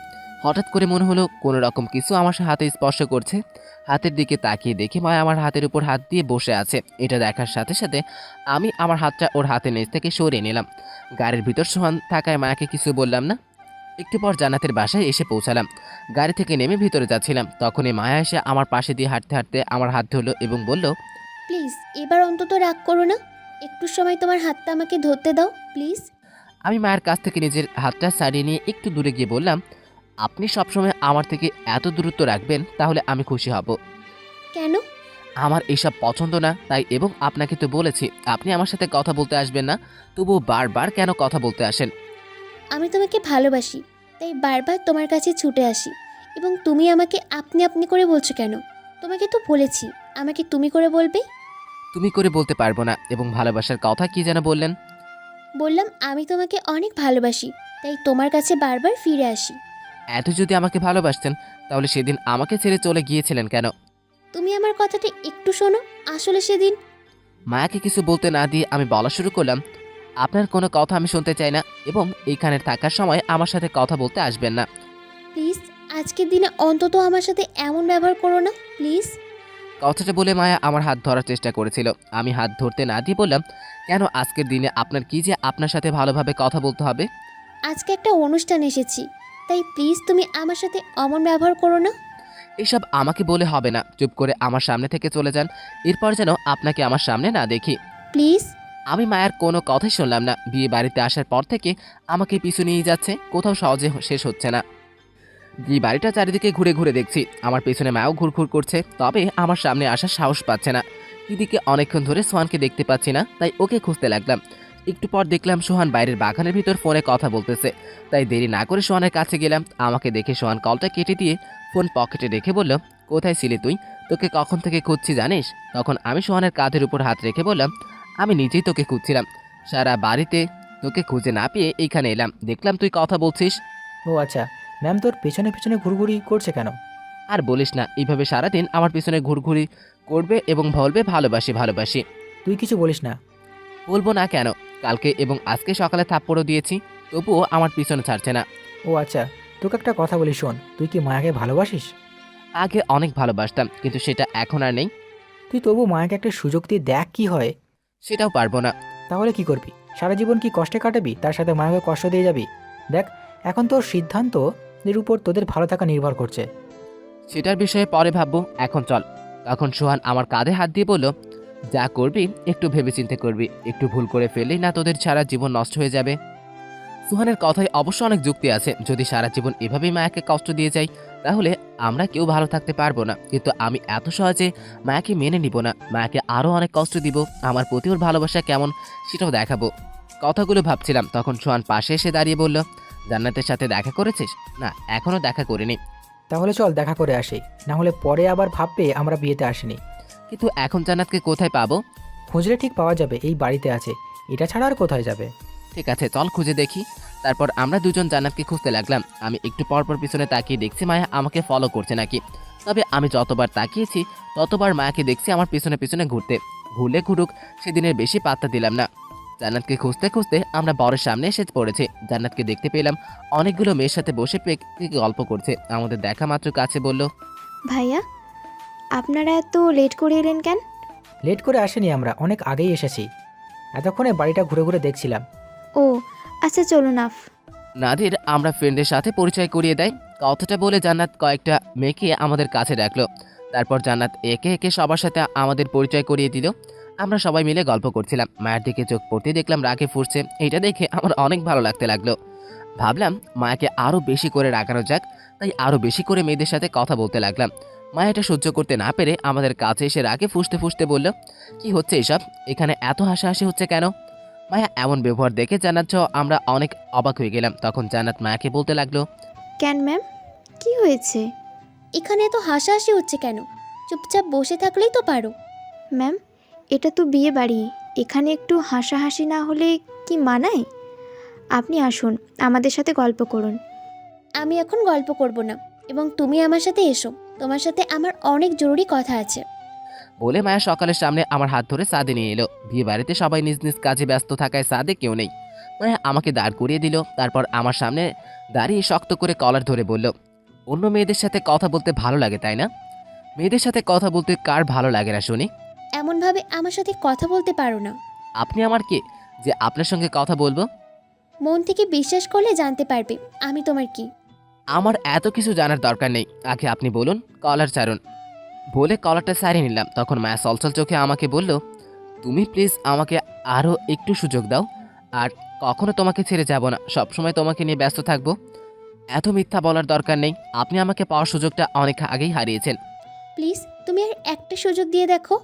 হঠাৎ করে মনে হলো কোনো রকম কিছু আমার হাতে স্পর্শ করছে। হাতের দিকে তাকিয়ে দেখি মায়া আমার হাতের উপর হাত দিয়ে বসে আছে। এটা দেখার সাথে সাথে আমি আমার হাতটা ওর হাতের নিচ থেকে সরিয়ে নিলাম। গাড়ির ভিতর সোহান থাকায় মায়াকে কিছু বললাম না। একটু পর জান্নাতের বাসায় এসে পৌঁছালাম। গাড়ি থেকে নেমে ভিতরে যাচ্ছিলাম, তখনই মায়া এসে আমার পাশে দিয়ে হাঁটতে হাঁটতে আমার হাত ধরলো এবং বলল, প্লিজ এবার অন্তত রাগ করো না, একটু সময় তোমার হাতটা আমাকে ধরতে দাও প্লিজ। আমি মায়ের কাছ থেকে নিজের হাতটা ছাড়িয়ে নিয়ে একটু দূরে গিয়ে বললাম, আপনি সবসময় আমার থেকে এত দূরত্ব রাখবেন তাহলে আমি খুশি হব। কেন? আমার এসব পছন্দ না তাই, এবং আপনাকে তো বলেছি আপনি আমার সাথে কথা বলতে আসবেন না, তবুও বারবার কেন কথা বলতে আসেন? আমি তোমাকে ভালোবাসি, তাই বারবার তোমার কাছে ছুটে আসি, এবং তুমি আমাকে আপনি আপনি করে বলছো কেন? তোমাকে তো বলেছি আমাকে তুমি করে বলবে। তুমি করে বলতে পারবো না, এবং ভালোবাসার কথা কি যেন বললেন? বললাম আমি তোমাকে অনেক ভালোবাসি, তাই তোমার কাছে বারবার ফিরে আসি। এত যদি আমাকে ভালোবাসতেন তাহলে সেদিন আমাকে ছেড়ে চলে গিয়েছিলেন কেন? তুমি আমার কথাটা একটু শোনো। আসলে সেদিন মায়াকে কিছু বলতে না দিয়ে আমি বলা শুরু করলাম, আপনার কোনো কথা আমি শুনতে চাই না, এবং এইখানে থাকার সময় আমার সাথে কথা বলতে আসবেন না। প্লিজ আজকের দিনে অন্তত আমার সাথে এমন ব্যবহার করো না প্লিজ। কথাটা বলে মায়া আমার হাত ধরার চেষ্টা করেছিল। আমি হাত ধরতে না দিয়ে বললাম, কেন আজকের দিনে আপনার কি যে আপনার সাথে ভালোভাবে কথা বলতে হবে? আজকে একটা অনুষ্ঠান এসেছি, তাই প্লিজ তুমি আমার সাথে অমন ব্যবহার করো না। এসব আমাকে বলে হবে না, চুপ করে আমার সামনে থেকে চলে যান, এরপর যেন আপনাকে আমার সামনে না দেখি। প্লিজ। আমি মায়ের কোনো কথাই শুনলাম না। বিয়ে বাড়িতে আসার পর থেকে আমাকে পিছু নিয়ে যাচ্ছে, কোথাও সহজে শেষ হচ্ছে না। বিয়ে বাড়িটা চারিদিকে ঘুরে ঘুরে দেখছি, আমার পেছনে মায়াও ঘুরঘুর করছে, তবে আমার সামনে আসার সাহস পাচ্ছে না। দিদিকে অনেকক্ষণ ধরে সোহানকে দেখতে পাচ্ছি না, তাই ওকে খুঁজতে লাগলাম। একটু পর দেখলাম সোহান বাইরের বাগানের ভিতর ফোনে কথা বলতেছে, তাই দেরি না করে সোহানের কাছে গেলাম। আমাকে দেখে সোহান কলটা কেটে দিয়ে ফোন পকেটে রেখে বলল, কোথায় ছিলি তুই? তোকে কখন থেকে খুঁজছি জানিস? তখন আমি সোহানের কাঁধের উপর হাত রেখে বললাম, আমি নিজেই তোকে খুঁজছিলাম, সারা বাড়িতে তোকে খুঁজে না পেয়ে এইখানে এলাম, দেখলাম তুই কথা বলছিস। ও আচ্ছা, ম্যাম তোর পেছনে পেছনে ঘুরঘুরি করছে কেন? আর বলিস না, এইভাবে সারাদিন আমার পিছনে ঘুরঘুরি করবে এবং বলবে ভালোবাসি ভালোবাসি। তুই কিছু বলিস না। বলবো না কেন? কালকে এবং আজকে সকালে থাপ্পড়ও দিয়েছি, তবুও আমার পিছনে ছাড়ছে না। ও আচ্ছা, তোকে একটা কথা বলি শোন, তুই কি মায়াকে ভালোবাসিস? আগে অনেক ভালোবাসতাম, কিন্তু সেটা এখন আর নেই। তুই তবু মায়াকে একটা সুযোগ দিয়ে দেখ কি হয়। সেটাও পারবো না। তাহলে কি করবি? সারা জীবন কি কষ্টে কাটাবি? তার সাথে মায়াকে কষ্ট দিয়ে যাবি? দেখ, এখন তোর সিদ্ধান্ত এর উপর তোদের ভালো থাকা নির্ভর করছে। সেটার বিষয়ে পরে ভাববো, এখন চল। তখন সোহান আমার কাঁধে হাত দিয়ে বলল, যা করবি একটু ভেবেচিন্তে করবি, একটু ভুল করে ফেললেই না তোদের সারা জীবন নষ্ট হয়ে যাবে। সোহানের কথায় অবশ্য অনেক যুক্তি আছে, যদি সারা জীবন এভাবেই মায়াকে কষ্ট দিয়ে যাই তাহলে আমরা কেউ ভালো থাকতে পারবো না, কিন্তু আমি এত সহজে মায়াকে মেনে নিব না। মায়াকে আরও অনেক কষ্ট দিব, আমার প্রতি ওর ভালোবাসা কেমন সেটাও দেখাবো। কথাগুলো ভাবছিলাম, তখন সোহান পাশে এসে দাঁড়িয়ে বলল, জান্নাতের সাথে দেখা করেছিস? না, এখনও দেখা করিনি। তাহলে চল দেখা করে আসি, না হলে পরে আবার ভাববে আমরা বিয়েতে আসিনি। কিন্তু এখন জান্নাতকে কোথায় পাবো? খুঁজলে ঠিক পাওয়া যাবে, এই বাড়িতে আছে, এটা ছাড়া আর কোথায় যাবে? ঠিক আছে, চল খুঁজে দেখি। তারপর আমরা দুজন জান্নাতকে খুঁজতে লাগলাম। আমি একটু পরপর পিছনে তাকিয়ে দেখছি মায়া আমাকে ফলো করছে নাকি, তবে আমি যতবার তাকিয়েছি ততবার মায়াকে দেখছি আমার পিছনে পিছনে ঘুরতে। ঘুরলে ঘুরুক, সেদিনের বেশি পাত্তা দিলাম না। জান্নাতকে খুঁজতে খুঁজতে আমরা বরের সামনে এসে পড়েছি। জান্নাতকে দেখতে পেলাম অনেকগুলো মেয়ের সাথে বসে গল্প করছে। আমাদের দেখা মাত্র কাছে বলল, ভাইয়া, আপনারা এত লেট করে এলেন কেন? লেট করে আসেনি, আমরা অনেক আগেই এসেছি। এতক্ষণে বাড়িটা ঘুরে ঘুরে দেখছিলাম। ও আচ্ছা, চলুন আফ। নাদির আমরা ফ্রেন্ডের সাথে পরিচয় করিয়ে দেয়। কথাটা বলে জান্নাত কয়েকটা মেয়েকে আমাদের কাছে ডাকলো। তারপর জান্নাত একে একে সবার সাথে আমাদের পরিচয় করিয়ে দিল। আমরা সবাই মিলে গল্প করছিলাম। মায়ের দিকে চোখ পড়তে দেখলাম রাগে ফুটছে। এটা দেখে আমার অনেক ভালো লাগতে লাগলো। ভাবলাম মায়াকে আরও বেশি করে রাগানো যাক, তাই আরও বেশি করে মেয়েদের সাথে কথা বলতে লাগলাম। মায়া এটা সহ্য করতে না পেরে আমাদের কাছে এসে রাগে ফুঁসতে ফুঁসতে বলল, কি হচ্ছে এসব? এখানে এত হাসাহাসি হচ্ছে কেন? মায়া এমন ব্যবহার দেখে জান্নাত সহ আমরা অনেক অবাক হয়ে গেলাম। তখন জান্নাত মায়াকে বলতে লাগলো, কেন ম্যাম, কি হয়েছে? এখানে এত হাসাহাসি হচ্ছে কেন? চুপচাপ বসে থাকলেই তো পারো। ম্যাম, এটা তো বিয়ে বাড়ি, এখানে একটু হাসাহাসি না হলে কি মানায়? আপনি আসুন, আমাদের সাথে গল্প করুন। আমি এখন গল্প করব না, এবং তুমি আমার সাথে এসো। তোমার সাথে আমার অনেক জরুরি কথা আছে। বলে মায়া সকালের সামনে আমার হাত ধরে সাদে নিয়ে এলো। বিয়ে বাড়িতে সবাই নিজ নিজ কাজে ব্যস্ত থাকায় সাদে কেউ নেই। মায়া আমাকে দাঁড় করিয়ে দিল। তারপর আমার সামনে দাঁড়িয়ে শক্ত করে কলার ধরে বলল, অন্য মেয়েদের সাথে কথা বলতে ভালো লাগে তাই না? মেয়েদের সাথে কথা বলতে কার ভালো লাগে না শুনি? এমনভাবে আমার সাথে কথা বলতে পারো না। আপনি আমার কে যে আপনার সঙ্গে কথা বলবো? মন থেকে বিশ্বাস করলে জানতে পারবে আমি তোমার কি। আমার এত কিছু জানার দরকার নেই, আগে আপনি বলুন, কলার ছাড়ুন। বলে কলারটা ছাড়িয়ে নিলাম। তখন মায়া চলচল চোখে আমাকে বলল, তুমি প্লিজ আমাকে আরও একটু সুযোগ দাও, আর কখনো তোমাকে ছেড়ে যাব না, সবসময় তোমাকে নিয়ে ব্যস্ত থাকবো। এত মিথ্যা বলার দরকার নেই, আপনি আমাকে পাওয়ার সুযোগটা অনেক আগেই হারিয়েছেন। প্লিজ তুমি আর একটা সুযোগ দিয়ে দেখো।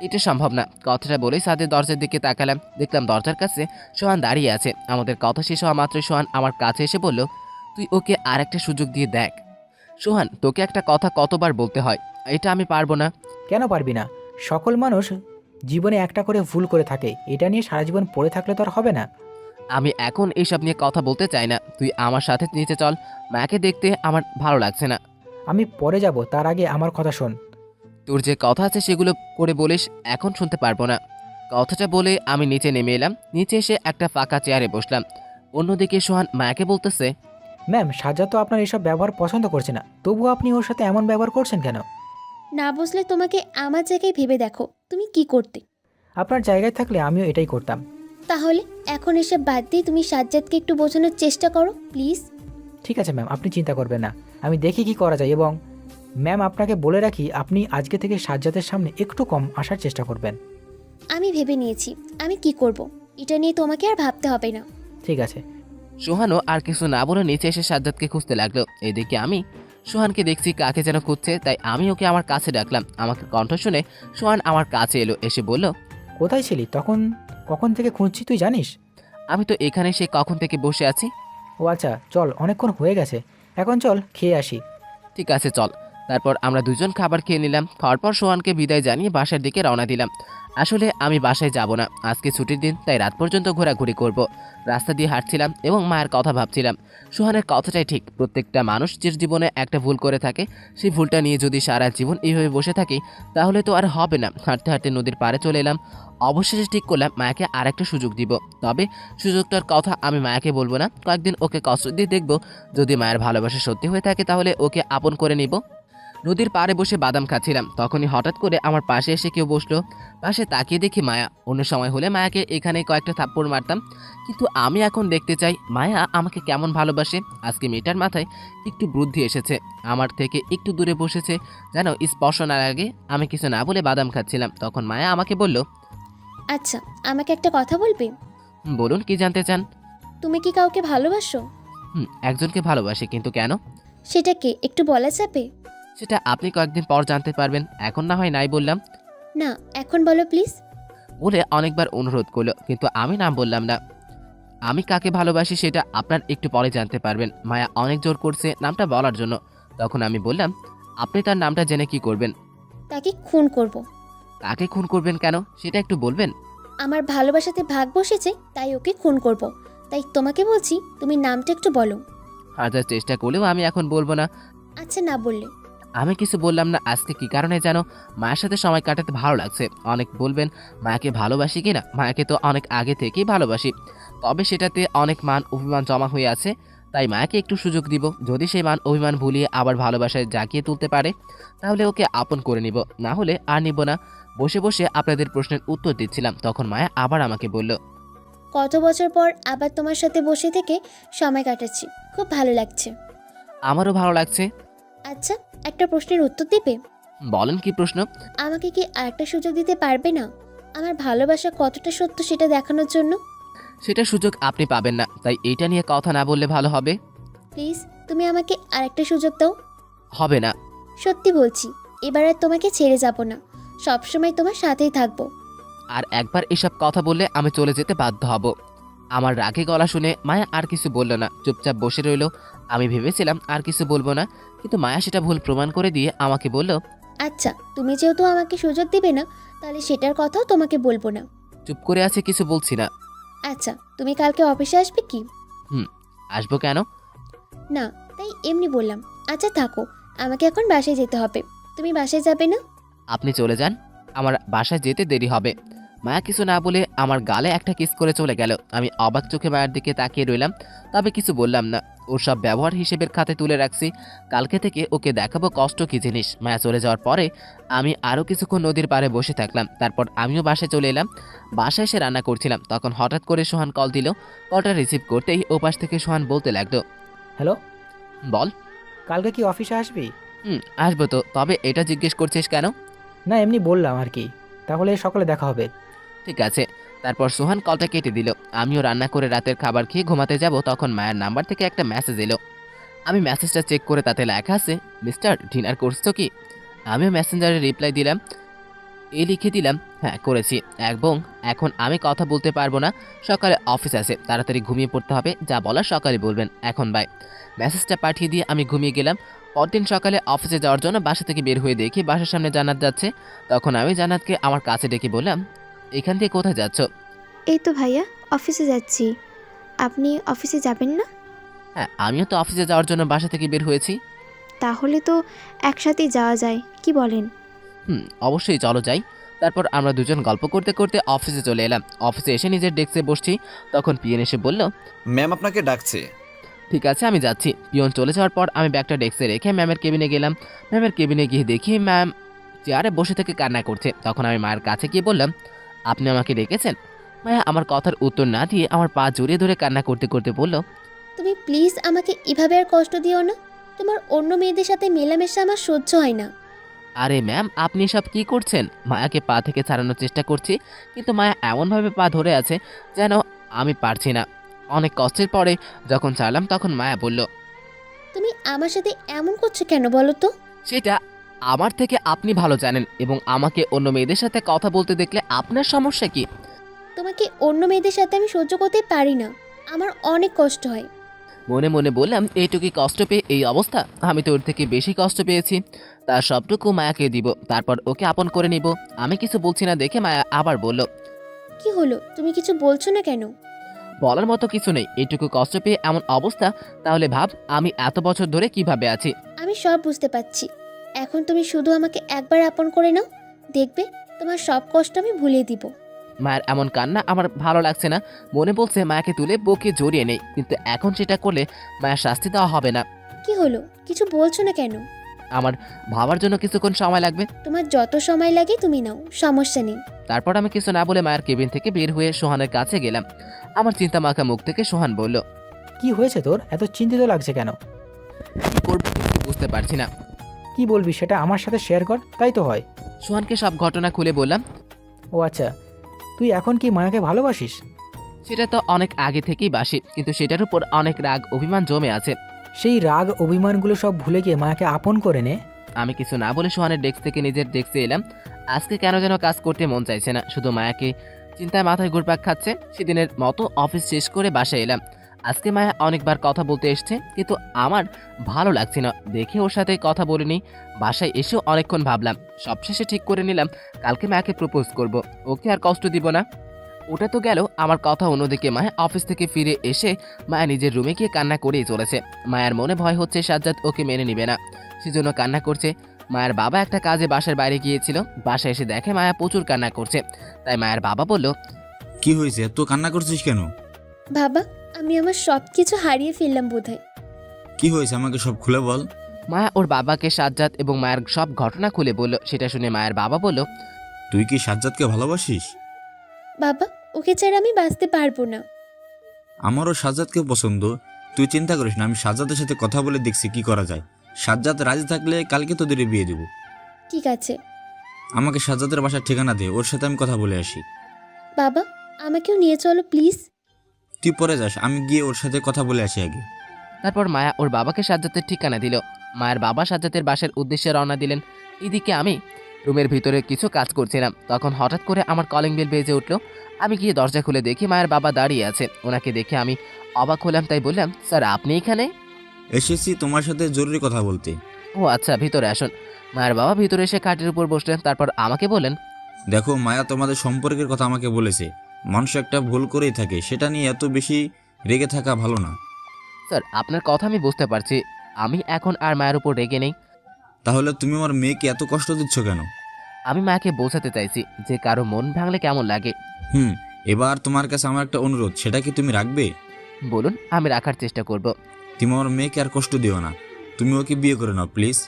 এটা সম্ভব না। কথাটা বলেই সাদের দরজার দিকে তাকালাম। দেখলাম দরজার কাছে সোহান দাঁড়িয়ে আছে। আমাদের কথা শেষ হওয়া মাত্রই সোহান আমার কাছে এসে বলল, তুই ওকে আর একটা সুযোগ দিয়ে দেখ। সোহান, তোকে একটা কথা কতবার বলতে হয়? এটা আমি পারবো না। কেন পারবি না? সকল মানুষ জীবনে একটা করে ভুল করে থাকে, এটা নিয়ে সারা জীবন পড়ে থাকলে তো আর হবে না। আমি এখন এইসব নিয়ে কথা বলতে চাই না। তুই আমার সাথে নিচে চল, মাকে দেখতে আমার ভালো লাগছে না। আমি পরে যাব, তার আগে আমার কথা শোন। তোর যে কথা আছে সেগুলো করে বলিস, এখন শুনতে পারবো না। কথাটা বলে আমি নিচে নেমে এলাম। নিচে এসে একটা ফাঁকা চেয়ারে বসলাম। অন্যদিকে সোহান মায়াকে বলতেছে, ম্যাম, সাজ্জাদ তো আপনার এসব ব্যবহার পছন্দ করছে না, তবুও আপনি ওর সাথে এমন ব্যবহার করছেন কেন? না বুঝলে তোমাকে আমার জায়গায় ভেবে দেখো, তুমি কি করতে। আপনার জায়গায় থাকলে আমিও এটাই করতাম। তাহলে এখন এসব বাদ দিয়ে তুমি সাজ্জাদকে একটু বোঝানোর চেষ্টা করো প্লিজ। ঠিক আছে ম্যাম, আপনি চিন্তা করবেন না, আমি দেখি কি করা যায়। এবং ম্যাম, আপনাকে বলে রাখি, আপনি আজকে থেকে সাজ্জাদের সামনে একটু কম আসার চেষ্টা করবেন। আমি ভেবে নিয়েছি আমি কি করব, এটা নিয়ে তোমাকে আর ভাবতে হবে না। ঠিক আছে। সোহানও আর কিছু না বলে নিচে এসে সাজ্জাদকে খুঁজতে লাগলো। এদিকে আমি সোহানকে দেখছি কাকে যেন খুঁজছে, তাই আমি ওকে আমার কাছে ডাকলাম। আমাকে কণ্ঠ শুনে সোহান আমার কাছে এলো, এসে বলল, কোথায় ছিলি তখন? কখন থেকে খুঁজছি তুই জানিস? আমি তো এখানে সে কখন থেকে বসে আছি। ও আচ্ছা, চল, অনেকক্ষণ হয়ে গেছে, এখন চল খেয়ে আসি। ঠিক আছে চল। তারপর আমরা দুজন খাবার খেয়ে নিলাম। খাওয়ার পর সোহানকে বিদায় জানিয়ে বাসার দিকে রওনা দিলাম। আসলে আমি বাসায় যাব না, আজকে ছুটির দিন, তাই রাত পর্যন্ত ঘোরাঘুরি করব। রাস্তা দিয়ে হাঁটছিলাম এবং মায়ের কথা ভাবছিলাম। সোহানের কথাটাই ঠিক, প্রত্যেকটা মানুষ যে জীবনে একটা ভুল করে থাকে, সেই ভুলটা নিয়ে যদি সারা জীবন এইভাবে বসে থাকি তাহলে তো আর হবে না। হাঁটতে হাঁটতে নদীর পাড়ে চলে এলাম। অবশেষে ঠিক করলাম মায়াকে আর একটা সুযোগ দিব। তবে সুযোগটার কথা আমি মায়াকে বলবো না, কয়েকদিন ওকে কষ্ট দিয়ে দেখব। যদি মায়ের ভালোবাসা সত্যি হয়ে থাকে তাহলে ওকে আপন করে নিব। নদীর পাড়ে বসে বাদাম খাচ্ছিলাম, তখনই হঠাৎ করে আমার পাশে এসে কেউ বসলো। পাশে তাকিয়ে দেখি মায়া। অন্য সময় হলে মায়াকে এখানে কয়েকটা থাপ্পড় মারতাম, কিন্তু আমি এখন দেখতে চাই মায়া আমাকে কেমন ভালোবাসে। আজকে মেয়েটার মাথায় একটু বুদ্ধি এসেছে, আমার থেকে একটু দূরে বসেছে যেন স্পর্শ না লাগে। আমি কিছু না বলে বাদাম খাচ্ছিলাম, তখন মায়া আমাকে বলল, আচ্ছা আমাকে একটা কথা বলবে? বলুন, কি জানতে চান? তুমি কি কাউকে ভালোবাসো? একজনকে ভালোবাসি, কিন্তু কেন? সেটা কে একটু বলা যাবে? সেটা আপনি কয়েকদিন পর জানতে পারবেন, এখন না হয় নাই বললাম। না এখন বলো প্লিজ। বলে অনেকবার অনুরোধ করলো, কিন্তু আমি নাম বললাম না। আমি কাকে ভালোবাসি সেটা আপনার একটু পরে জানতে পারবেন। মায়া অনেক জোর করছে নামটা বলার জন্য। তখন আমি বললাম, আপনি তার নামটা জেনে কি করবেন? তাকে খুন করব। তাকে খুন করবেন কেন সেটা একটু বলবেন? আমার ভালোবাসাতে ভাগ বসেছে, তাই ওকে খুন করব। তাই তোমাকে বলছি তুমি নামটা একটু বলো। হাজার চেষ্টা করলেও আমি এখন বলবো না। আচ্ছা না বললে? আমি কিছু বললাম না। আজকে কি কারণে জানো মায়ের সাথে সময় কাটাতে ভালো লাগছে। অনেক বলবেন মায়াকে ভালোবাসি কিনা, মায়াকে তো অনেক আগে থেকেই ভালোবাসি, তবে সেটাতে অনেক মান অভিমান জমা হয়ে আছে। তাই মায়াকে একটু সুযোগ দিব। যদি সেই মান অভিমান ভুলিয়ে আবার ভালোবাসায় জাগিয়ে তুলতে পারে তাহলে ওকে আপন করে নিব, না হলে আর নিব না। বসে বসে আপনাদের প্রশ্নের উত্তর দিচ্ছিলাম, তখন মায়া আবার আমাকে বলল, কত বছর পর আবার তোমার সাথে বসে থেকে সময় কাটাচ্ছি, খুব ভালো লাগছে। আমারও ভালো লাগছে। আচ্ছা একটা প্রশ্নের উত্তর দিবে? বলেন কি প্রশ্ন? আমাকে কি আরেকটা সুযোগ দিতে পারবে না? আমার ভালোবাসা কতটা সত্য সেটা দেখানোর জন্য। সেটা সুযোগ আপনি পাবেন না, তাই এইটা নিয়ে কথা না বললে ভালো হবে। প্লিজ, তুমি আমাকে আরেকটা সুযোগ দাও। হবে না। সত্যি বলছি, এবার আর তোমাকে ছেড়ে যাব না, সবসময় তোমার সাথেই থাকবো। আর একবার এসব কথা বললে আমি চলে যেতে বাধ্য হব। আমার রাগে গলা শুনে মায়া আর কিছু বলল না, চুপচাপ বসে রইল। আমি ভেবেছিলাম আর কিছু বলবো না, কিন্তু মায়া সেটা ভুল প্রমাণ করে দিয়ে আমাকে বলল, আচ্ছা, তুমি যেহেতু আমাকে সুযোগ দিবে না, তাহলে সেটার কথাও তোমাকে বলবো না। চুপ করে আছে, কিছু বলছি না। আচ্ছা, তুমি কালকে অফিসে আসবে কি? আসবো কেন? না, তাই এমনি বললাম। আচ্ছা থাকো, আমাকে এখন বাসায় যেতে হবে। তুমি বাসায় যাবে না? আপনি চলে যান, আমার বাসায় যেতে দেরি হবে। মায়া কিছু না বলে আমার গালে একটা কিস করে চলে গেল। আমি অবাক চোখে মায়ের দিকে তাকিয়ে রইলাম, তবে কিছু বললাম না। ওর সব ব্যবহার হিসেবের খাতে তুলে রাখছি, কালকে থেকে ওকে দেখাবো কষ্ট কি জিনিস। মায়া চলে যাওয়ার পরে আমি আরও কিছুক্ষণ নদীর পাড়ে বসে থাকলাম। তারপর আমিও বাসায় চলে এলাম। বাসায় এসে রান্না করছিলাম, তখন হঠাৎ করে সোহান কল দিল। কলটা রিসিভ করতেই ওপাশ থেকে সোহান বলতে লাগলো, হ্যালো, বল। কালকে কি অফিসে আসবি? আসবো তো, তবে এটা জিজ্ঞেস করছিস কেন? না, এমনি বললাম আর কি। তাহলে সকালে দেখা হবে। ঠিক আছে। তারপর সোহান কলটা কেটে দিল। আমিও রান্না করে রাতের খাবার খেয়ে ঘুমাতে যাব, তখন মায়ের নাম্বার থেকে একটা মেসেজ এলো। আমি মেসেজটা চেক করে তাতে লেখা আছে, মিস্টার ডিনার করছো কি? আমিও মেসেঞ্জারে রিপ্লাই দিলাম, লিখে দিলাম, হ্যাঁ করেছি, এবং এখন আমি কথা বলতে পারবো না, সকালে অফিস আছে, তাড়াতাড়ি ঘুমিয়ে পড়তে হবে, যা বলার সকালে বলবেন, এখন বাই। মেসেজটা পাঠিয়ে দিয়ে আমি ঘুমিয়ে গেলাম। পরদিন সকালে অফিসে যাওয়ার জন্য বাসা থেকে বের হয়ে দেখি বাসার সামনে জান্নাত যাচ্ছে। তখন আমি জান্নাতকে আমার কাছে ডেকে বললাম, এখান থেকে কোথায় যাচ্ছ? এই তো ভাইয়া, অফিসে যাচ্ছি। আপনি অফিসে যাবেন না? হ্যাঁ, আমিও তো অফিসে যাওয়ার জন্য বাসা থেকে বের হয়েছি। তাহলে তো একসাথেই যাওয়া যায়, কি বলেন? অবশ্যই, চলো যাই। তারপর আমরা দুজন গল্প করতে করতে অফিসে চলে এলাম। অফিসে এসে নিজের ডেস্কে বসছি, তখন পিয়ন এসে বলল, ম্যাম আপনাকে ডাকছে। ঠিক আছে আমি যাচ্ছি। পিয়ন চলে যাওয়ার পর আমি ব্যাগটা ডেস্কে রেখে ম্যামের কেবিনে গেলাম। ম্যামের কেবিনে গিয়ে দেখি ম্যাম চেয়ারে বসে থেকে কান্না করছে। তখন আমি মায়ের কাছে গিয়ে বললাম, আপনি আমাকে ডেকেছেন? মায়া আমার কথার উত্তর না দিয়ে আমার পা জড়িয়ে ধরে কান্না করতে করতে বলল, তুমি প্লিজ আমাকে এভাবে আর কষ্ট দিও না। তোমার অন্য মেয়েদের সাথে মেলামেশা আমার সহ্য হয় না। আরে ম্যাম, আপনি সব কি করছেন? মায়াকে পা থেকে ছাড়ানোর চেষ্টা করছি, কিন্তু মায়া এমনভাবে পা ধরে আছে যেন আমি পারছি না। অনেক কষ্টের পরে যখন ছাড়লাম তখন মায়া বলল, তুমি আমার সাথে এমন করছো কেন বলো তো? সেটা আমার থেকে আপনি ভালো জানেন, এবং আমাকে অন্য মেয়েদের সাথে কথা বলতে দেখলে আপনার সমস্যা কি? তোমাকে অন্য মেয়েদের সাথে আমি সহ্য করতে পারি না, আমার অনেক কষ্ট হয়। মনে মনে বললাম, এইটুকুই কষ্ট পেয়ে এই অবস্থা, আমি তো ওর থেকে বেশি কষ্ট পেয়েছি। তার সবটুকু মায়াকে দিব, তারপর ওকে আপন করে নিব। আমি কিছু বলছি না দেখে মায়া আবার বলল, কি হলো, তুমি কিছু বলছো না কেন? বলার মতো কিছু নেই, এইটুকু কষ্ট পেয়ে এমন অবস্থা, তাহলে ভাব আমি এত বছর ধরে কিভাবে আছি। আমি সব বুঝতে পারছি, এখন তুমি শুধু আমাকে একবার আপন করে নাও, দেখবে তোমার সব কষ্ট আমি ভুলিয়ে দিব। মায়ের এমন কান্না আমার ভালো লাগছে না। মনে বলছে মায়াকে তুলে বুকে জড়িয়ে নেই, কিন্তু এখন সেটা করলে মায়ের শাস্তি দেওয়া হবে না। কি হলো, কিছু বলছো না কেন? আমার ভাবার জন্য কিছুক্ষণ সময় লাগবে। তোমার যত সময় লাগে তুমি নাও, সমস্যা নেই। তারপর আমি কিছু না বলে মায়ের কেবিন থেকে বের হয়ে সোহানের কাছে গেলাম। আমার চিন্তা মাখা মুখ থেকে সোহান বলল, কি হয়েছে তোর? এত চিন্তিত লাগছে কেন? কি করবো কিছু বুঝতে পারছি না। কি বলবি সেটা আমার সাথে শেয়ার কর, তাই তো হয়। সোহানকে সব ঘটনা খুলে বললাম। ও আচ্ছা, তুই এখন কি মায়াকে ভালোবাসিস? সেটা তো অনেক আগে থেকেই বাসি, কিন্তু সেটার উপর অনেক রাগ অভিমান জমে আছে। সেই রাগ অভিমানগুলো সব ভুলে গিয়ে মায়াকে আপন করে নে। আমি কিছু না বলে সোহানের ডেস্ক থেকে নিজের ডেস্কে এলাম। আজকে কেন যেন কাজ করতে মন চাইছে না, শুধু মায়াকে চিন্তায় মাথায় ঘুরপাক খাচ্ছে। সেদিনের মতো অফিস শেষ করে বাসায় এলাম। আজকে মায়া অনেকবার কথা বলতে এসছে, কিন্তু আমার ভালো লাগছে না দেখে ওর সাথে কথা বলিনি। বাসায় এসেও অনেকক্ষণ ভাবলাম, সবশেষে ঠিক করে নিলাম কালকে মায়াকে প্রপোজ করব, ওকে আর কষ্ট দিব না। ওটা তো গেল আমার কথা। অন্যদিকে মায়া অফিস থেকে ফিরে এসে মায়া নিজের রুমে গিয়ে কান্না করেই চলেছে। মায়ের মনে ভয় হচ্ছে সাজ্জাদ ওকে মেনে নিবে না, সেজন্য কান্না করছে। মায়ের বাবা একটা কাজে বাসার বাইরে গিয়েছিল, বাসায় এসে দেখে মায়া প্রচুর কান্না করছে। তাই মায়ের বাবা বলল, কি হয়েছে, এত কান্না করছিস কেন? বাবা, আমি আমার সব কিছু হারিয়ে ফেললাম বোধহয়। কি হয়েছে আমাকে সব খুলে বল। মায়া ওর বাবাকে সাজ্জাদ এবং মায়ের সব ঘটনা খুলে বলল। সেটা শুনে মায়ের বাবা বলল, তুই কি সাজ্জাদকে ভালোবাসিস? বাবা, ওকে ছাড়া আমি বাঁচতে পারবো না। আমারও সাজ্জাদকে পছন্দ। তুই চিন্তা করিস না, আমি সাজ্জাদের সাথে কথা বলে দেখছি কি করা যায়। সাজ্জাদ রাজি থাকলে কালকে তোদের বিয়ে দেব। ঠিক আছে। আমাকে সাজ্জাদের বাসার ঠিকানা দে, ওর সাথে আমি কথা বলে আসি। বাবা, আমাকেও নিয়ে চলো প্লিজ। তুই পরে যাস, আমি গিয়ে ওর সাথে কথা বলে আসি আগে। তারপর মায়া ওর বাবাকে সাজ্জাতের ঠিকানা দিল। মায়ের বাবা সাজ্জাতের বাসার উদ্দেশ্যে রওনা দিলেন। এদিকে আমি রুমের ভিতরে কিছু কাজ করছিলাম, তখন হঠাৎ করে আমার কলিং বেল বেজে উঠলো। আমি গিয়ে দরজা খুলে দেখি মায়ের বাবা দাঁড়িয়ে আছে। ওনাকে দেখে আমি অবাক হলাম, তাই বললাম, স্যার আপনি এখানে? এসেছি তোমার সাথে জরুরি কথা বলতে। ও আচ্ছা, ভিতরে আসুন। মায়ের বাবা ভিতরে এসে খাটের উপর বসলেন, তারপর আমাকে বললেন, দেখো মায়া তোমাদের সম্পর্কের কথা আমাকে বলেছে। মানুষ একটা ভুল করেই থাকে, সেটা নিয়ে এত বেশি রেগে থাকা ভালো না। স্যার আপনার কথা আমি বুঝতে পারছি, আমি এখন আর মায়ের উপর রেগে নেই। তাহলে তুমি আমার মেয়েকে এত কষ্ট দিচ্ছ কেন? আমি মাকে বোঝাতে চাইছি যে কারো মন ভাঙলে কেমন লাগে। এবার তোমার কাছে আমার একটা অনুরোধ, সেটা কি তুমি রাখবে? বলুন, আমি রাখার চেষ্টা করব। তুমি আমার মেয়েকে আর কষ্ট দিও না, তুমি ওকে বিয়ে করে নাও প্লিজ।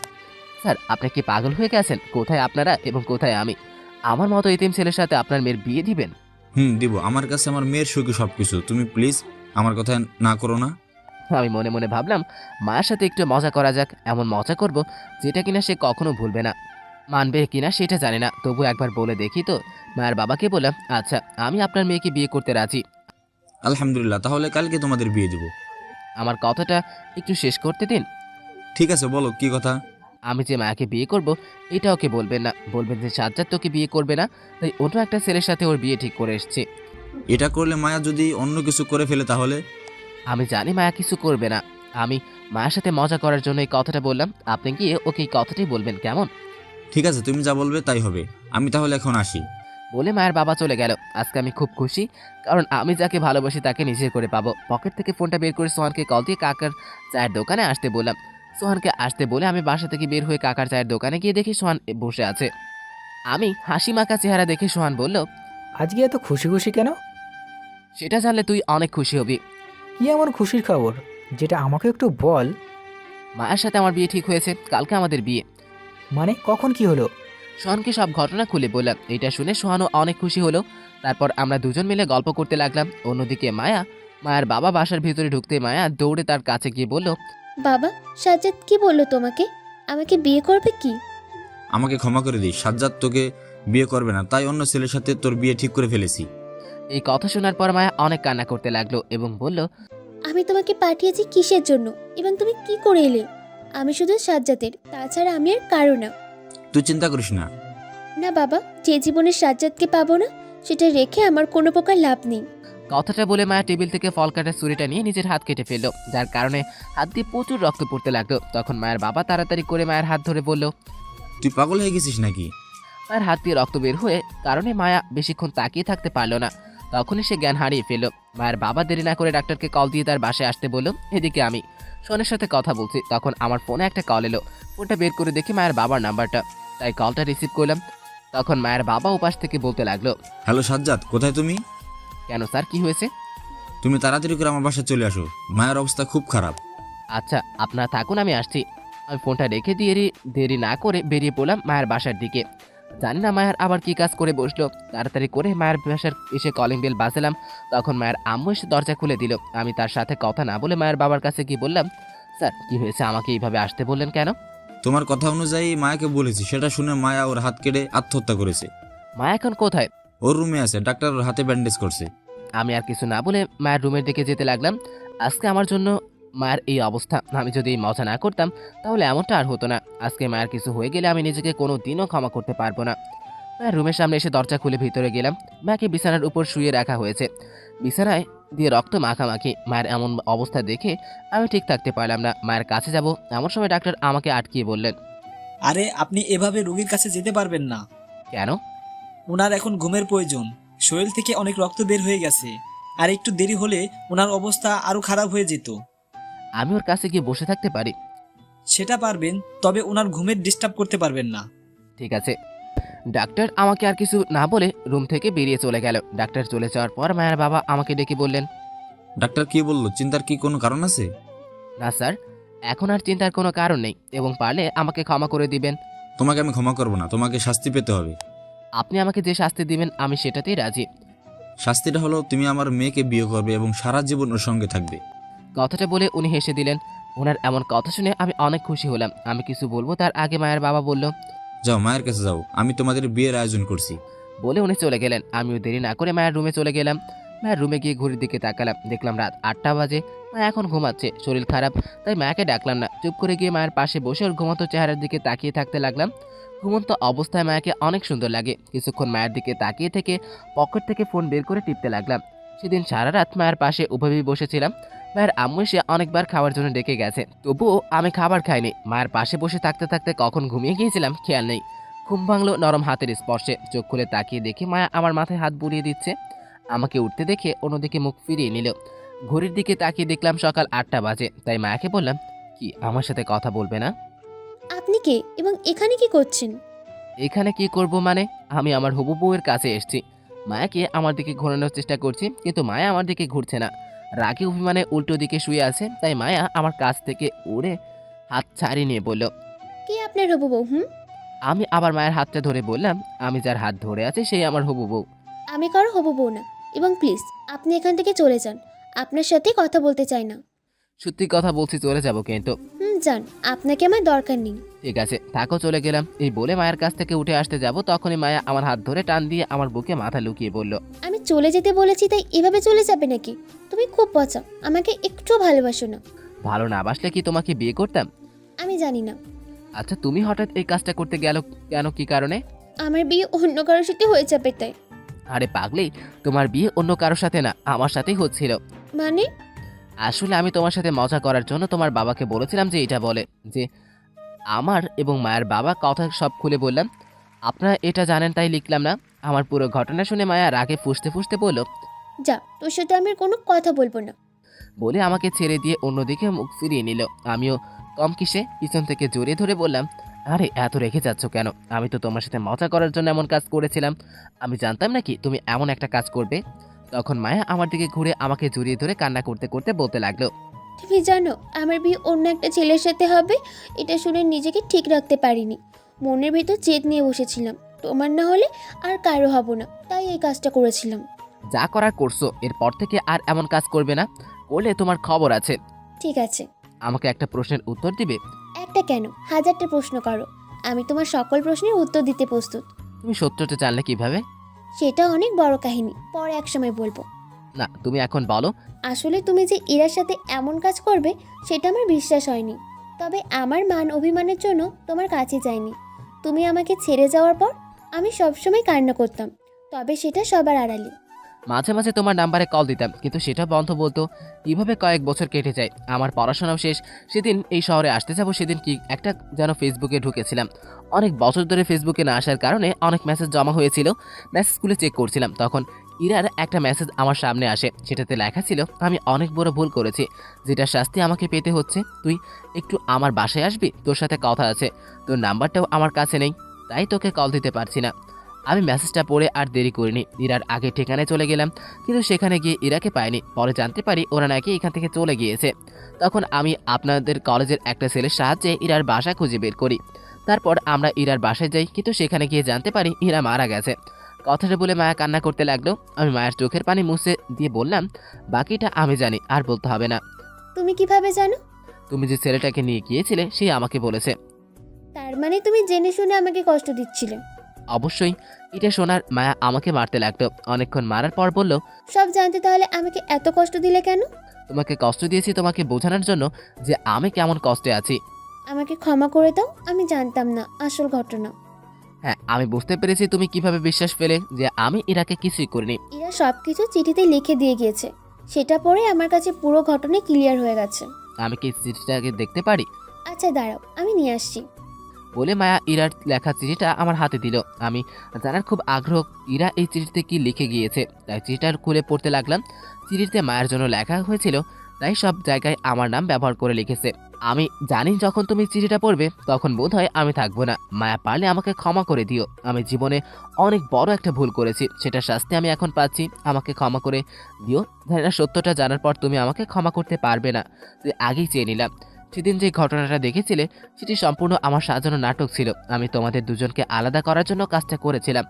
স্যার আপনি কি পাগল হয়ে গেছেন? কোথায় আপনারা এবং কোথায় আমি? আমার মতো এতিম ছেলের সাথে আপনার মেয়ের বিয়ে দিবেন? দিব। আমার কাছে আমার মেয়ের সুখী সবকিছু, তুমি প্লিজ আমার কথা না করো না। আমি মনে মনে ভাবলাম, মায়ের সাথে একটু মজা করা যাক। এমন মজা করব যেটা কিনা সে কখনো ভুলবে না। মানবে কিনা সেটা জানি না, তবু একবার বলে দেখি তো। মায়ের বাবাকে বললাম, আচ্ছা আমি আপনার মেয়েকে বিয়ে করতে রাজি। আলহামদুলিল্লাহ, তাহলে কালকে তোমাদের বিয়ে দেবো। আমার কথাটা একটু শেষ করতে দিন। ঠিক আছে, বলো কি কথা। আমি যে মায়াকে বিয়ে করব এটা ওকে বলবেন না, বলবেন যে সাজ্জাদ তোকে বিয়ে করবে না, তাই অন্য একটা ছেলের সাথে ওর বিয়ে ঠিক করে এসছে। এটা করলে মায়া যদি অন্য কিছু করে ফেলে তাহলে? আমি জানি মায়া কিছু করবে না, আমি মায়ের সাথে মজা করার জন্য এই কথাটা বললাম। আপনি গিয়ে ওকে এই কথাটাই বলবেন, কেমন? ঠিক আছে, তুমি যা বলবে তাই হবে। আমি তাহলে এখন আসি। বলে মায়ের বাবা চলে গেল। আজকে আমি খুব খুশি, কারণ আমি যাকে ভালোবাসি তাকে নিজের করে পাবো। পকেট থেকে ফোনটা বের করে সোহানকে কল দিয়ে কাকার চায়ের দোকানে আসতে বললাম। সোহানকে আসতে বলে আমি বাসা থেকে বের হয়ে কাকার চায়ের দোকানে গিয়ে দেখি সোহান বসে আছে। আমি হাসি মাখা চেহারা দেখে সোহান বলল, আজকে এত খুশি খুশি কেন? সেটা জানলে তুই অনেক খুশি হবি। কি এমন খুশির খবর যেটা আমাকে একটু বল। মায়ের সাথে আমার বিয়ে ঠিক হয়েছে, কালকে আমাদের বিয়ে। মানে কখন কি হলো? সোহানকে সব ঘটনা খুলে বললাম। এটা শুনে সোহানও অনেক খুশি হলো। তারপর আমরা দুজন মিলে গল্প করতে লাগলাম। অন্যদিকে মায়ের বাবা বাসার ভিতরে ঢুকতে মায়া দৌড়ে তার কাছে গিয়ে বলল, বাবা, সাজ্জাদ কি বললো তোমাকে? আমাকে বিয়ে করবে কি? আমাকে ক্ষমা করে দিস, সাজ্জাদ তোকে বিয়ে করবে না, তাই অন্য ছেলের সাথে তোর বিয়ে ঠিক করে ফেলেছি। এই কথা শোনার পর মায়া অনেক কান্না করতে লাগলো এবং বলল, আমি তোমাকে পাঠিয়েছি কিসের জন্য এবং তুমি কি করে এলে? আমি শুধু সাজ্জাদের, তাছাড়া আমি আর কারো না। তুই চিন্তা করিস না। না বাবা, যে জীবনে সাজ্জাদকে পাবো না সেটা রেখে আমার কোনো প্রকার লাভ নেই। কথাটা বলে মায়া টেবিল থেকে ফল কাটার ছুরিটা নিয়ে নিজের হাত কেটে ফেললো, যার কারণে হাত দিয়ে প্রচুর রক্ত পড়তে লাগলো। তখন মায়ের বাবা তাড়াতাড়ি করে মায়ের হাত ধরে বলল, তুই পাগল হয়ে গেছিস নাকি? মায়ের হাত দিয়ে রক্ত বের হয়ে কারণে মায়া বেশিক্ষণ তাকিয়ে থাকতে পারলো না। তখনই সে জ্ঞান হারিয়ে ফেলল। মায়ের বাবা দেরি না করে ডাক্তারকে কল দিয়ে তার বাসায় আসতে বলল। এদিকে আমি সোনের সাথে কথা বলছি, তখন আমার ফোনে একটা কল এলো। ফোনটা বের করে দেখি মায়ের বাবার নাম্বারটা, তাই কলটা রিসিভ করলাম। তখন মায়ের বাবা ওপাশ থেকে বলতে লাগলো, হ্যালো সাজ্জাদ, কোথায় তুমি? কেন স্যার, কি হয়েছে? তুমি তাড়াতাড়ি করে আমার বাসায় চলে আসো, মায়ের অবস্থা খুব খারাপ। আচ্ছা আপনারা থাকুন, আমি আসছি। আমি ফোনটা রেখে দিয়ে দেরি না করে বেরিয়ে পড়লাম মায়ের বাসার দিকে। জানি না মায়ের আবার কি কাজ করে বসলো। তাড়াতাড়ি করে মায়ের বাসার এসে কলিং বেল বাজালাম। তখন মায়ের আম্মু এসে দরজা খুলে দিল। আমি তার সাথে কথা না বলে মায়ের বাবার কাছে গিয়ে বললাম, স্যার কি হয়েছে, আমাকে এইভাবে আসতে বললেন কেন? তোমার কথা অনুযায়ী মায়াকে বলেছি, সেটা শুনে মায়া ওর হাত কেটে আত্মহত্যা করেছে। মা এখন কোথায়? ওর রুমে আছে, ডাক্তার ওর হাতে ব্যান্ডেজ করছে। আমি আর কিছু না বলে মায়ের রুমের দিকে যেতে লাগলাম। আজকে আমার জন্য মায়ের এই অবস্থা, আমি যদি এই মজা না করতাম তাহলে এমনটা আর হতো না। আজকে মায়ের কিছু হয়ে গেলে আমি নিজেকে কোনো দিনও ক্ষমা করতে পারবো না। মায়ের রুমের সামনে এসে দরজা খুলে ভিতরে গেলাম। মাকে বিছানার উপর শুয়ে রাখা হয়েছে, বিছানায় দিয়ে রক্ত মাখামাখি। মায়ের এমন অবস্থা দেখে আমি ঠিক থাকতে পারলাম না। মায়ের কাছে যাব এমন সময় ডাক্তার আমাকে আটকিয়ে বললেন, আরে আপনি এভাবে রোগীর কাছে যেতে পারবেন না। কেন? ওনার এখন ঘুমের প্রয়োজন, শরীর থেকে অনেক রক্ত বের হয়ে গেছে, আর একটু দেরি হলে ওনার অবস্থা আরো খারাপ হয়ে যেত। আমি ওর কাছে গিয়ে বসে থাকতে পারি? সেটা পারবেন, তবে ওনার ঘুমের ডিস্টার্ব করতে পারবেন না। ঠিক আছে। ডাক্তার আমাকে আর কিছু না বলে রুম থেকে বেরিয়ে চলে গেল। ডাক্তার চলে যাওয়ার পর মায়ের বাবা আমাকে ডেকে বললেন, ডাক্তার কি বললো? চিন্তার কি কোনো কারণ আছে? না স্যার, এখন আর চিন্তার কোনো কারণ নেই এবং পারলে আমাকে ক্ষমা করে দিবেন। তোমাকে আমি ক্ষমা করবো না, তোমাকে শাস্তি পেতে হবে। আপনি আমাকে যে শাস্তি দিবেন আমি সেটাতেই রাজি। শাস্তিটা হলো তুমি আমার মেয়েকে বিয়ে করবে এবং সারা জীবন ওর সঙ্গে থাকবে। কথাটা বলে উনি হেসে দিলেন। ওনার এমন কথা শুনে আমি অনেক খুশি হলাম। আমি কিছু বলবো তার আগে মায়ের বাবা বলল, যাও মায়ের কাছে যাও, আমি তোমাদের বিয়ের আয়োজন করছি। বলে উনি চলে গেলেন। আমিও দেরি না করে মায়ের রুমে চলে গেলাম। মায়ের রুমে গিয়ে ঘড়ির দিকে তাকালাম, দেখলাম রাত 8টা বাজে। মায়া এখন ঘুমাচ্ছে, শরীর খারাপ, তাই মায়াকে ডাকলাম না। চুপ করে গিয়ে মায়ের পাশে বসে ওর ঘুমন্ত চেহারার দিকে তাকিয়ে থাকতে লাগলাম। ঘুমন্ত অবস্থায় মায়াকে অনেক সুন্দর লাগে। কিছুক্ষণ মায়ের দিকে তাকিয়ে থেকে পকেট থেকে ফোন বের করে টিপতে লাগলাম। সেদিন সারা রাত মায়ের পাশে উভয়ই বসেছিলাম। মায়ের আম্মু এসে অনেকবার খাওয়ার জন্য ডেকে গেছে, তবুও আমি খাবার খাইনি। মায়ের পাশে বসে থাকতে থাকতে কখন ঘুমিয়ে গিয়েছিলাম খেয়াল নেই। ঘুম ভাঙলো নরম হাতের স্পর্শে। চোখ খুলে তাকিয়ে দেখি মায়া আমার মাথায় হাত বুলিয়ে দিচ্ছে। আমাকে উঠতে দেখে অন্যদিকে মুখ ফিরিয়ে নিল। ঘড়ির দিকে তাকিয়ে দেখলাম সকাল 8টা বাজে। তাই মায়াকে বললাম, কি আমার সাথে কথা বলবে না? আপনি কে এবং এখানে কি করছেন? এখানে কি করব মানে? আমি আমার হবু বউয়ের কাছে এসেছি। মায়াকে আমার দিকে ঘোরানোর চেষ্টা করছি, কিন্তু মায়া আমার দিকে ঘুরছে না। রাগে অভিমানে উল্টো দিকে শুয়ে আছে। তাই মায়া আমার কাছ থেকে উড়ে হাত ছাড়িয়ে নিয়ে বলল। কে আপনার হবু বউ? আমি আবার মায়ের হাতটা ধরে বললাম, আমি যার হাত ধরে আছে সেই আমার হবু বউ। আমি কারো হবু বউ না, এবং প্লিজ আপনি এখান থেকে চলে যান। আপনার সাথে কথা বলতে চাই না। সত্যি কথা বলছি, চলে যাবো কিন্তু। যান, আপনাকে আমার দরকার নেই। ঠিক আছে থাকো, চলে গেলাম। এই বলে মায়ের কাছ থেকে উঠে আসতে যাব, তখনই মায়া আমার হাত ধরে টান দিয়ে আমার বুকে মাথা লুকিয়ে বলল। আমি চলে যেতে বলেছি, তাই এভাবে চলে যাবে নাকি? তুমি খুব পচা, আমাকে একটু ভালোবাসো না। ভালো না বাসলে কি তোমাকে বিয়ে করতাম? আমি জানি না। আচ্ছা, তুমি হঠাৎ এই কাজটা করতে গেল কেন, কি কারণে? আমার বিয়ে অন্য কারোর সাথে হয়ে যাবে তাই। আরে পাগলি, তোমার বিয়ে অন্য কারোর সাথে না, আমার সাথেই হচ্ছিল। মানে? আসলে আমি তোমার সাথে মজা করার জন্য তোমার বাবাকে বলেছিলাম যে এটা বলে যে আমার এবং মায়ের বাবা কথা সব খুলে বললাম। আপনারা এটা জানেন তাই লিখলাম না। আমার পুরো ঘটনা শুনে মায়া রাগে ফুঁসতে ফুঁসতে বলল, যা, তোর সাথে আমি আর কোনো কথা বলবো না। বলে আমাকে ছেড়ে দিয়ে অন্যদিকে মুখ ফিরিয়ে নিল। আমিও কম কিসে পিছন থেকে জড়িয়ে ধরে বললাম, আরে এত রেখে যাচ্ছ কেন? আমি তো তোমার সাথে মজা করার জন্য এমন কাজ করেছিলাম। আমি জানতাম নাকি তুমি এমন একটা কাজ করবে। তখন মায়া আমার দিকে ঘুরে আমাকে জড়িয়ে ধরে কান্না করতে করতে বলতে লাগলো, তুমি জানো আমার বিয়ে অন্য একটা ছেলের সাথে হবে? এটা শুনে নিজেকে ঠিক রাখতে পারিনি। মনের ভিতর জেদ নিয়ে বসেছিলাম, তোমার না হলে আর কারো হব না, তাই এই কাজটা করেছিলাম। যা করার করছো, এরপর থেকে আর এমন কাজ করবে না। করলে তোমার খবর আছে। ঠিক আছে। আমাকে একটা প্রশ্নের উত্তর দিবে? একটা কেন, 1000টা প্রশ্ন করো, আমি তোমার সকল প্রশ্নের উত্তর দিতে প্রস্তুত। তুমি সত্যটা জানলে কিভাবে? সেটা অনেক বড় কাহিনী, পরে একসময় বলবো। না, তুমি এখন বলো। আসলে তুমি যে ইরার সাথে এমন কাজ করবে সেটা আমার বিশ্বাস হয়নি। তবে আমার মান অভিমানের জন্য তোমার কাছে যাইনি। তুমি আমাকে ছেড়ে যাওয়ার পর আমি সবসময় কান্না করতাম, তবে সেটা সবার আড়ালে। মাঝে মাঝে তোমার নাম্বারে কল দিতাম, কিন্তু সেটা বন্ধ বলতো। কিভাবে কয়েক বছর কেটে যায়, আমার পড়াশোনাও শেষ। সেদিন এই শহরে আসতে যাব, সেদিন কি একটা যেন ফেসবুকে ঢুকেছিলাম। অনেক বছর ধরে ফেসবুকে না আসার কারণে অনেক মেসেজ জমা হয়েছিল। মেসেজগুলো চেক করছিলাম, তখন ইরার একটা মেসেজ আমার সামনে আসে। সেটাতে লেখা ছিল, আমি অনেক বড় ভুল করেছি, যেটা শাস্তি আমাকে পেতে হচ্ছে। তুই একটু আমার বাসায় আসবি, তোর সাথে কথা আছে। তোর নাম্বারটাও আমার কাছে নেই, তাই তোকে কল দিতে পারছি না। আমি মেসেজটা পড়ে আর দেরি করিনি, ইরার আগে ঠিকানায় চলে গেলাম। কিন্তু সেখানে গিয়ে ইরাকে পাইনি। পরে জানতে পারি ওরা নাকি এখান থেকে চলে গিয়েছে। তখন আমি আপনাদের কলেজের একটা ছেলের সাহায্যে ইরার বাসা খুঁজে বের করি। তারপর আমরা ইরার বাসায় যাই, কিন্তু সেখানে গিয়ে জানতে পারি ইরা মারা গেছে। কথাটা বলে মায়া কান্না করতে লাগলো। আমি মায়ের চোখের পানি মুছে দিয়ে বললাম, বাকিটা আমি জানি, আর বলতে হবে না। তুমি কিভাবে জানো? তুমি যে ছেলেটাকে নিয়ে গিয়েছিলে সে আমাকে বলেছে। তার মানে তুমি জেনে শুনে আমাকে কষ্ট দিচ্ছিলে? অবশ্যই। এটা শোনার মায়া আমাকে মারতে লাগলো। অনেকক্ষণ মারার পর বলল, সব জানতে তাহলে আমাকে এত কষ্ট দিলে কেন? তোমাকে কষ্ট দিয়েছি তোমাকে বোঝানোর জন্য যে আমি কেমন কষ্টে আছি। আমাকে ক্ষমা করে দাও, আমি জানতাম না আসল ঘটনা। হ্যাঁ, আমি বুঝতে পেরেছি তুমি কিভাবে বিশ্বাস পেলে যে আমি ইরাকে কিছুই করিনি। এরা সবকিছু চিঠিতে লিখে দিয়ে গিয়েছে, সেটা পড়ে আমার কাছে পুরো ঘটনা ক্লিয়ার হয়ে গেছে। আমি কি চিঠিটাকে দেখতে পারি? আচ্ছা দাঁড়াও, আমি নিয়ে আসছি। বলে মায়া ইরার লেখা চিঠিটা আমার হাতে দিল। আমি জানার খুব আগ্রহ ইরা এই চিঠিতে কি লিখে গিয়েছে, তাই চিঠিটা খুলে পড়তে লাগলাম। চিঠিতে মায়ের জন্য লেখা হয়েছিল, তাই সব জায়গায় আমার নাম ব্যবহার করে লিখেছে। আমি জানি যখন তুমি চিঠিটা পড়বে তখন বোধহয় আমি থাকবো না। মায়া, পারলে আমাকে ক্ষমা করে দিও। আমি জীবনে অনেক বড় একটা ভুল করেছি, সেটা শাস্তি আমি এখন পাচ্ছি। আমাকে ক্ষমা করে দিও। জানি না সত্যটা জানার পর তুমি আমাকে ক্ষমা করতে পারবে না, তুই আগেই চেয়ে নিলাম। সেদিন যে ঘটনাটা দেখেছিলে সেটি সম্পূর্ণ আমার সাজানো নাটক ছিল। আমি তোমাদের দুজনকে আলাদা করার জন্য কাজটা করেছিলাম,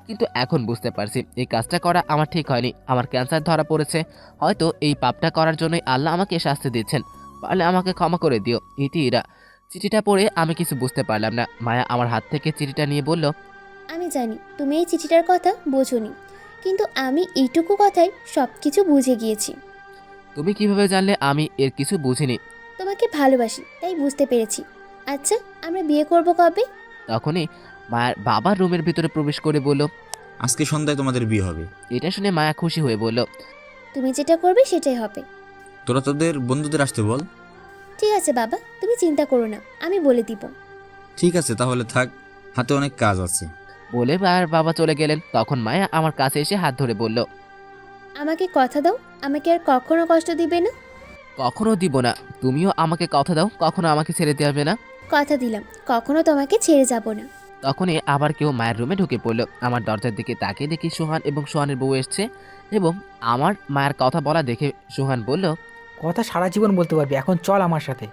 কিন্তু এখন বুঝতে পারছি এই কাজটা করা আমার ঠিক হয়নি। আমার ক্যান্সার ধরা পড়েছে, হয়তো এই পাপটা করার জন্যই আল্লাহ আমাকে শাস্তি দিচ্ছেন। পারলে আমাকে ক্ষমা করে দিও। ইতি ইরা। চিঠিটা পড়ে আমি কিছু বুঝতে পারলাম না। মায়া আমার হাত থেকে চিঠিটা নিয়ে বলল, আমি জানি তুমি এই চিঠিটার কথা বোঝোনি, কিন্তু আমি এইটুকু কথায় সব কিছু বুঝে গিয়েছি। তুমি কিভাবে জানলে আমি এর কিছু বুঝিনি? তোমাকে ভালোবাসি তাই বুঝতে পেরেছি। আচ্ছা, আমরা বিয়ে করব কবে? তখনই মায়ের বাবার রুমের ভিতরে প্রবেশ করে বলল। আজকে সন্ধ্যায় তোমাদের বিয়ে হবে। এটা শুনে মায়া খুশি হয়ে বলল, তুমি যেটা করবে সেটাই হবে। তোরা তোদের বন্ধুদের আসতে বল। ঠিক আছে বাবা, তুমি চিন্তা করো না, আমি বলে দিব। ঠিক আছে, তাহলে থাক, হাতে অনেক কাজ আছে। বলে মায়ের বাবা চলে গেলেন। তখন মায়া আমার কাছে এসে হাত ধরে বলল, আমাকে কথা দাও, আমাকে আর কখনো কষ্ট দিবে না। কখনো দিব না। তুমিও আমাকে কথা দাও, কখনো আমাকে ছেড়ে দেবে না। কথা দিলাম, কখনো তোমাকে ছেড়ে যাব না। তখনই আবার কেউ মায়ের রুমে ঢুকে পড়ল। আমার দরজার দিকে তাকিয়ে দেখি সোহান এবং সোহানের বউ এসছে এবং আমার মায়ের কথা বলা দেখে সোহান বলল, কথা সারা জীবন বলতে পারবি, এখন চল আমার সাথে।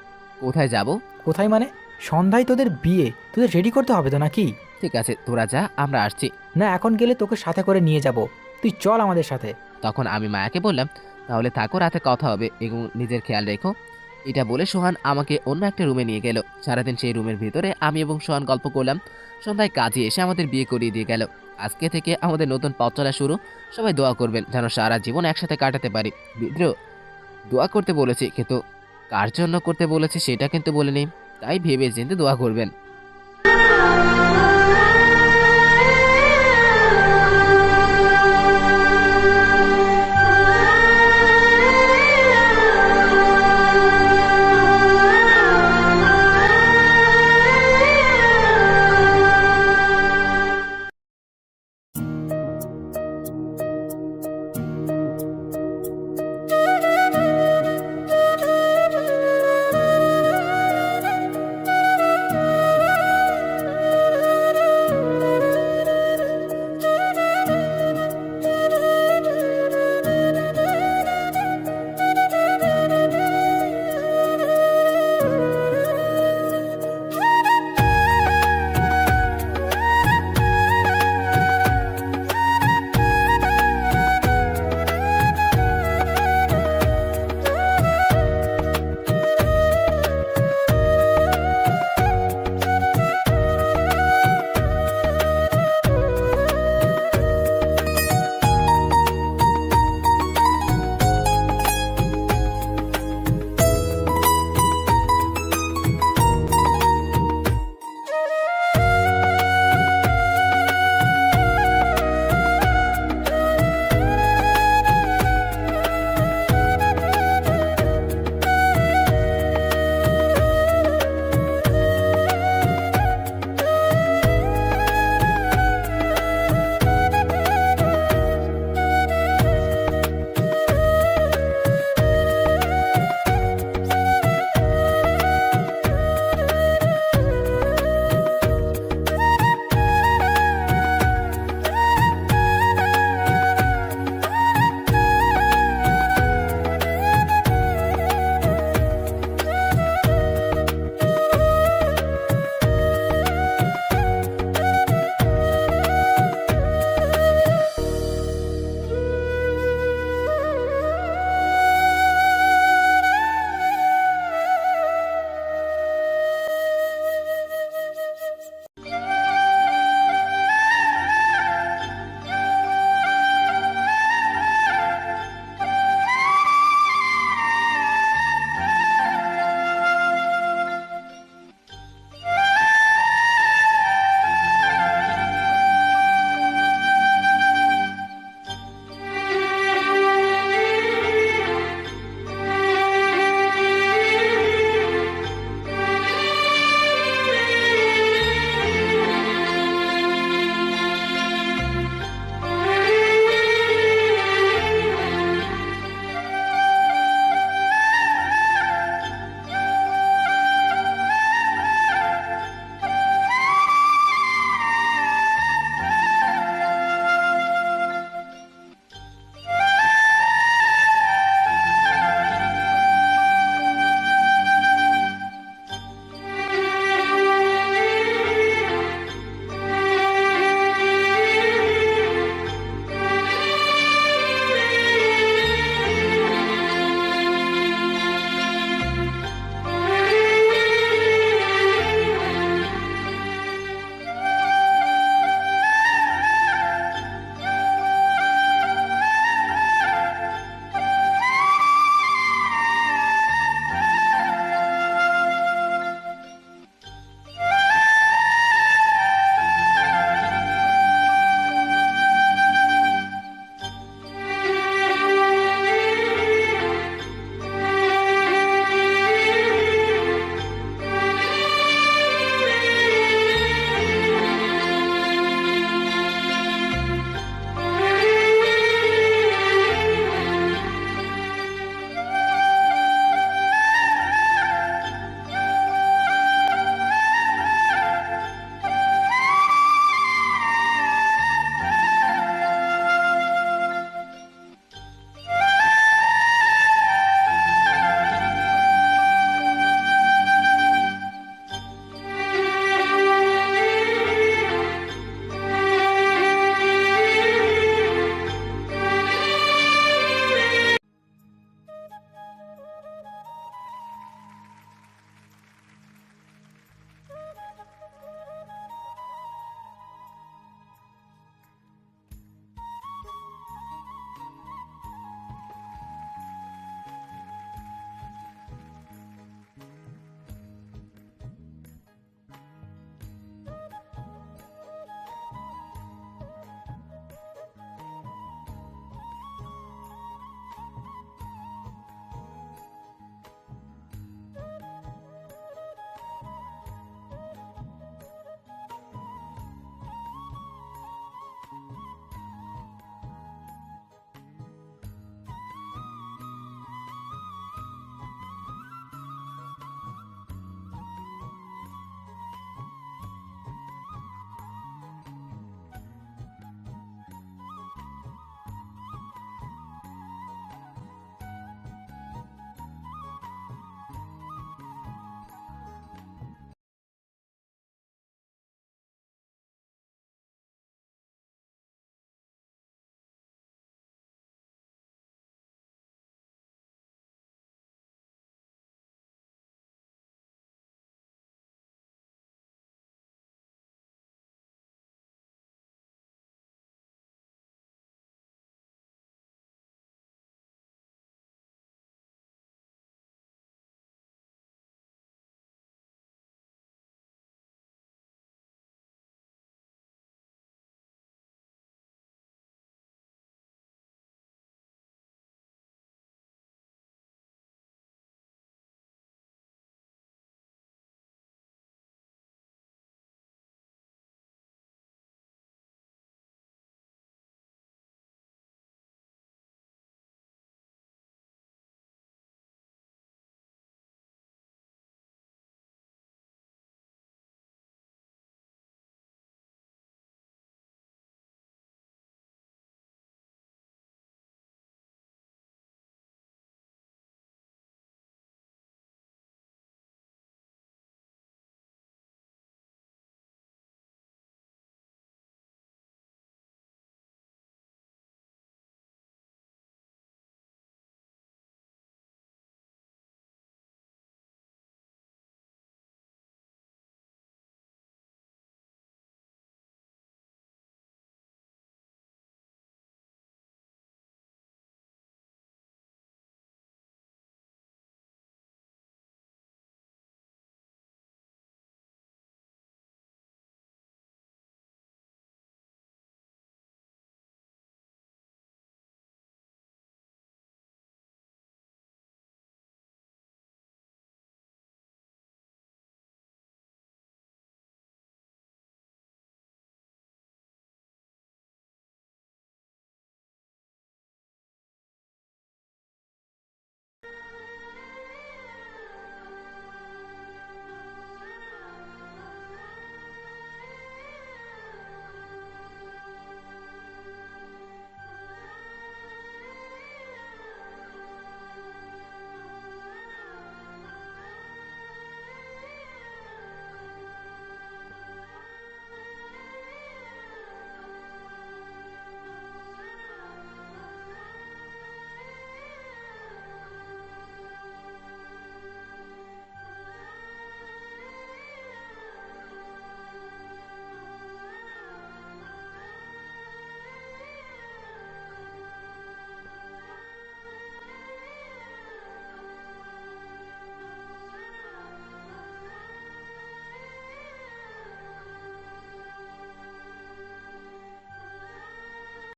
কোথায় যাব? কোথায় মানে? সন্ধ্যায় তোদের বিয়ে, তোদের রেডি করতে হবে তো নাকি? ঠিক আছে, তোরা যা, আমরা আসছি। না, এখন গেলে তোকে সাথে করে নিয়ে যাব, তুই চল আমাদের সাথে। তখন আমি মায়াকে বললাম, তাহলে থাকো, রাতে কথা হবে এবং নিজের খেয়াল রেখো। এটা বলে সোহান আমাকে অন্য একটা রুমে নিয়ে গেল। সারাদিন সেই রুমের ভিতরে আমি এবং সোহান গল্প করলাম। সন্ধ্যায় কাজে এসে আমাদের বিয়ে করিয়ে দিয়ে গেল। আজকে থেকে আমাদের নতুন পথ চলা শুরু। সবাই দোয়া করবেন যেন সারা জীবন একসাথে কাটাতে পারি। বিদ্রোহ দোয়া করতে বলেছি, কিন্তু কার জন্য করতে বলেছি সেটা কিন্তু বলিনি, তাই ভেবে চিন্তে দোয়া করবেন।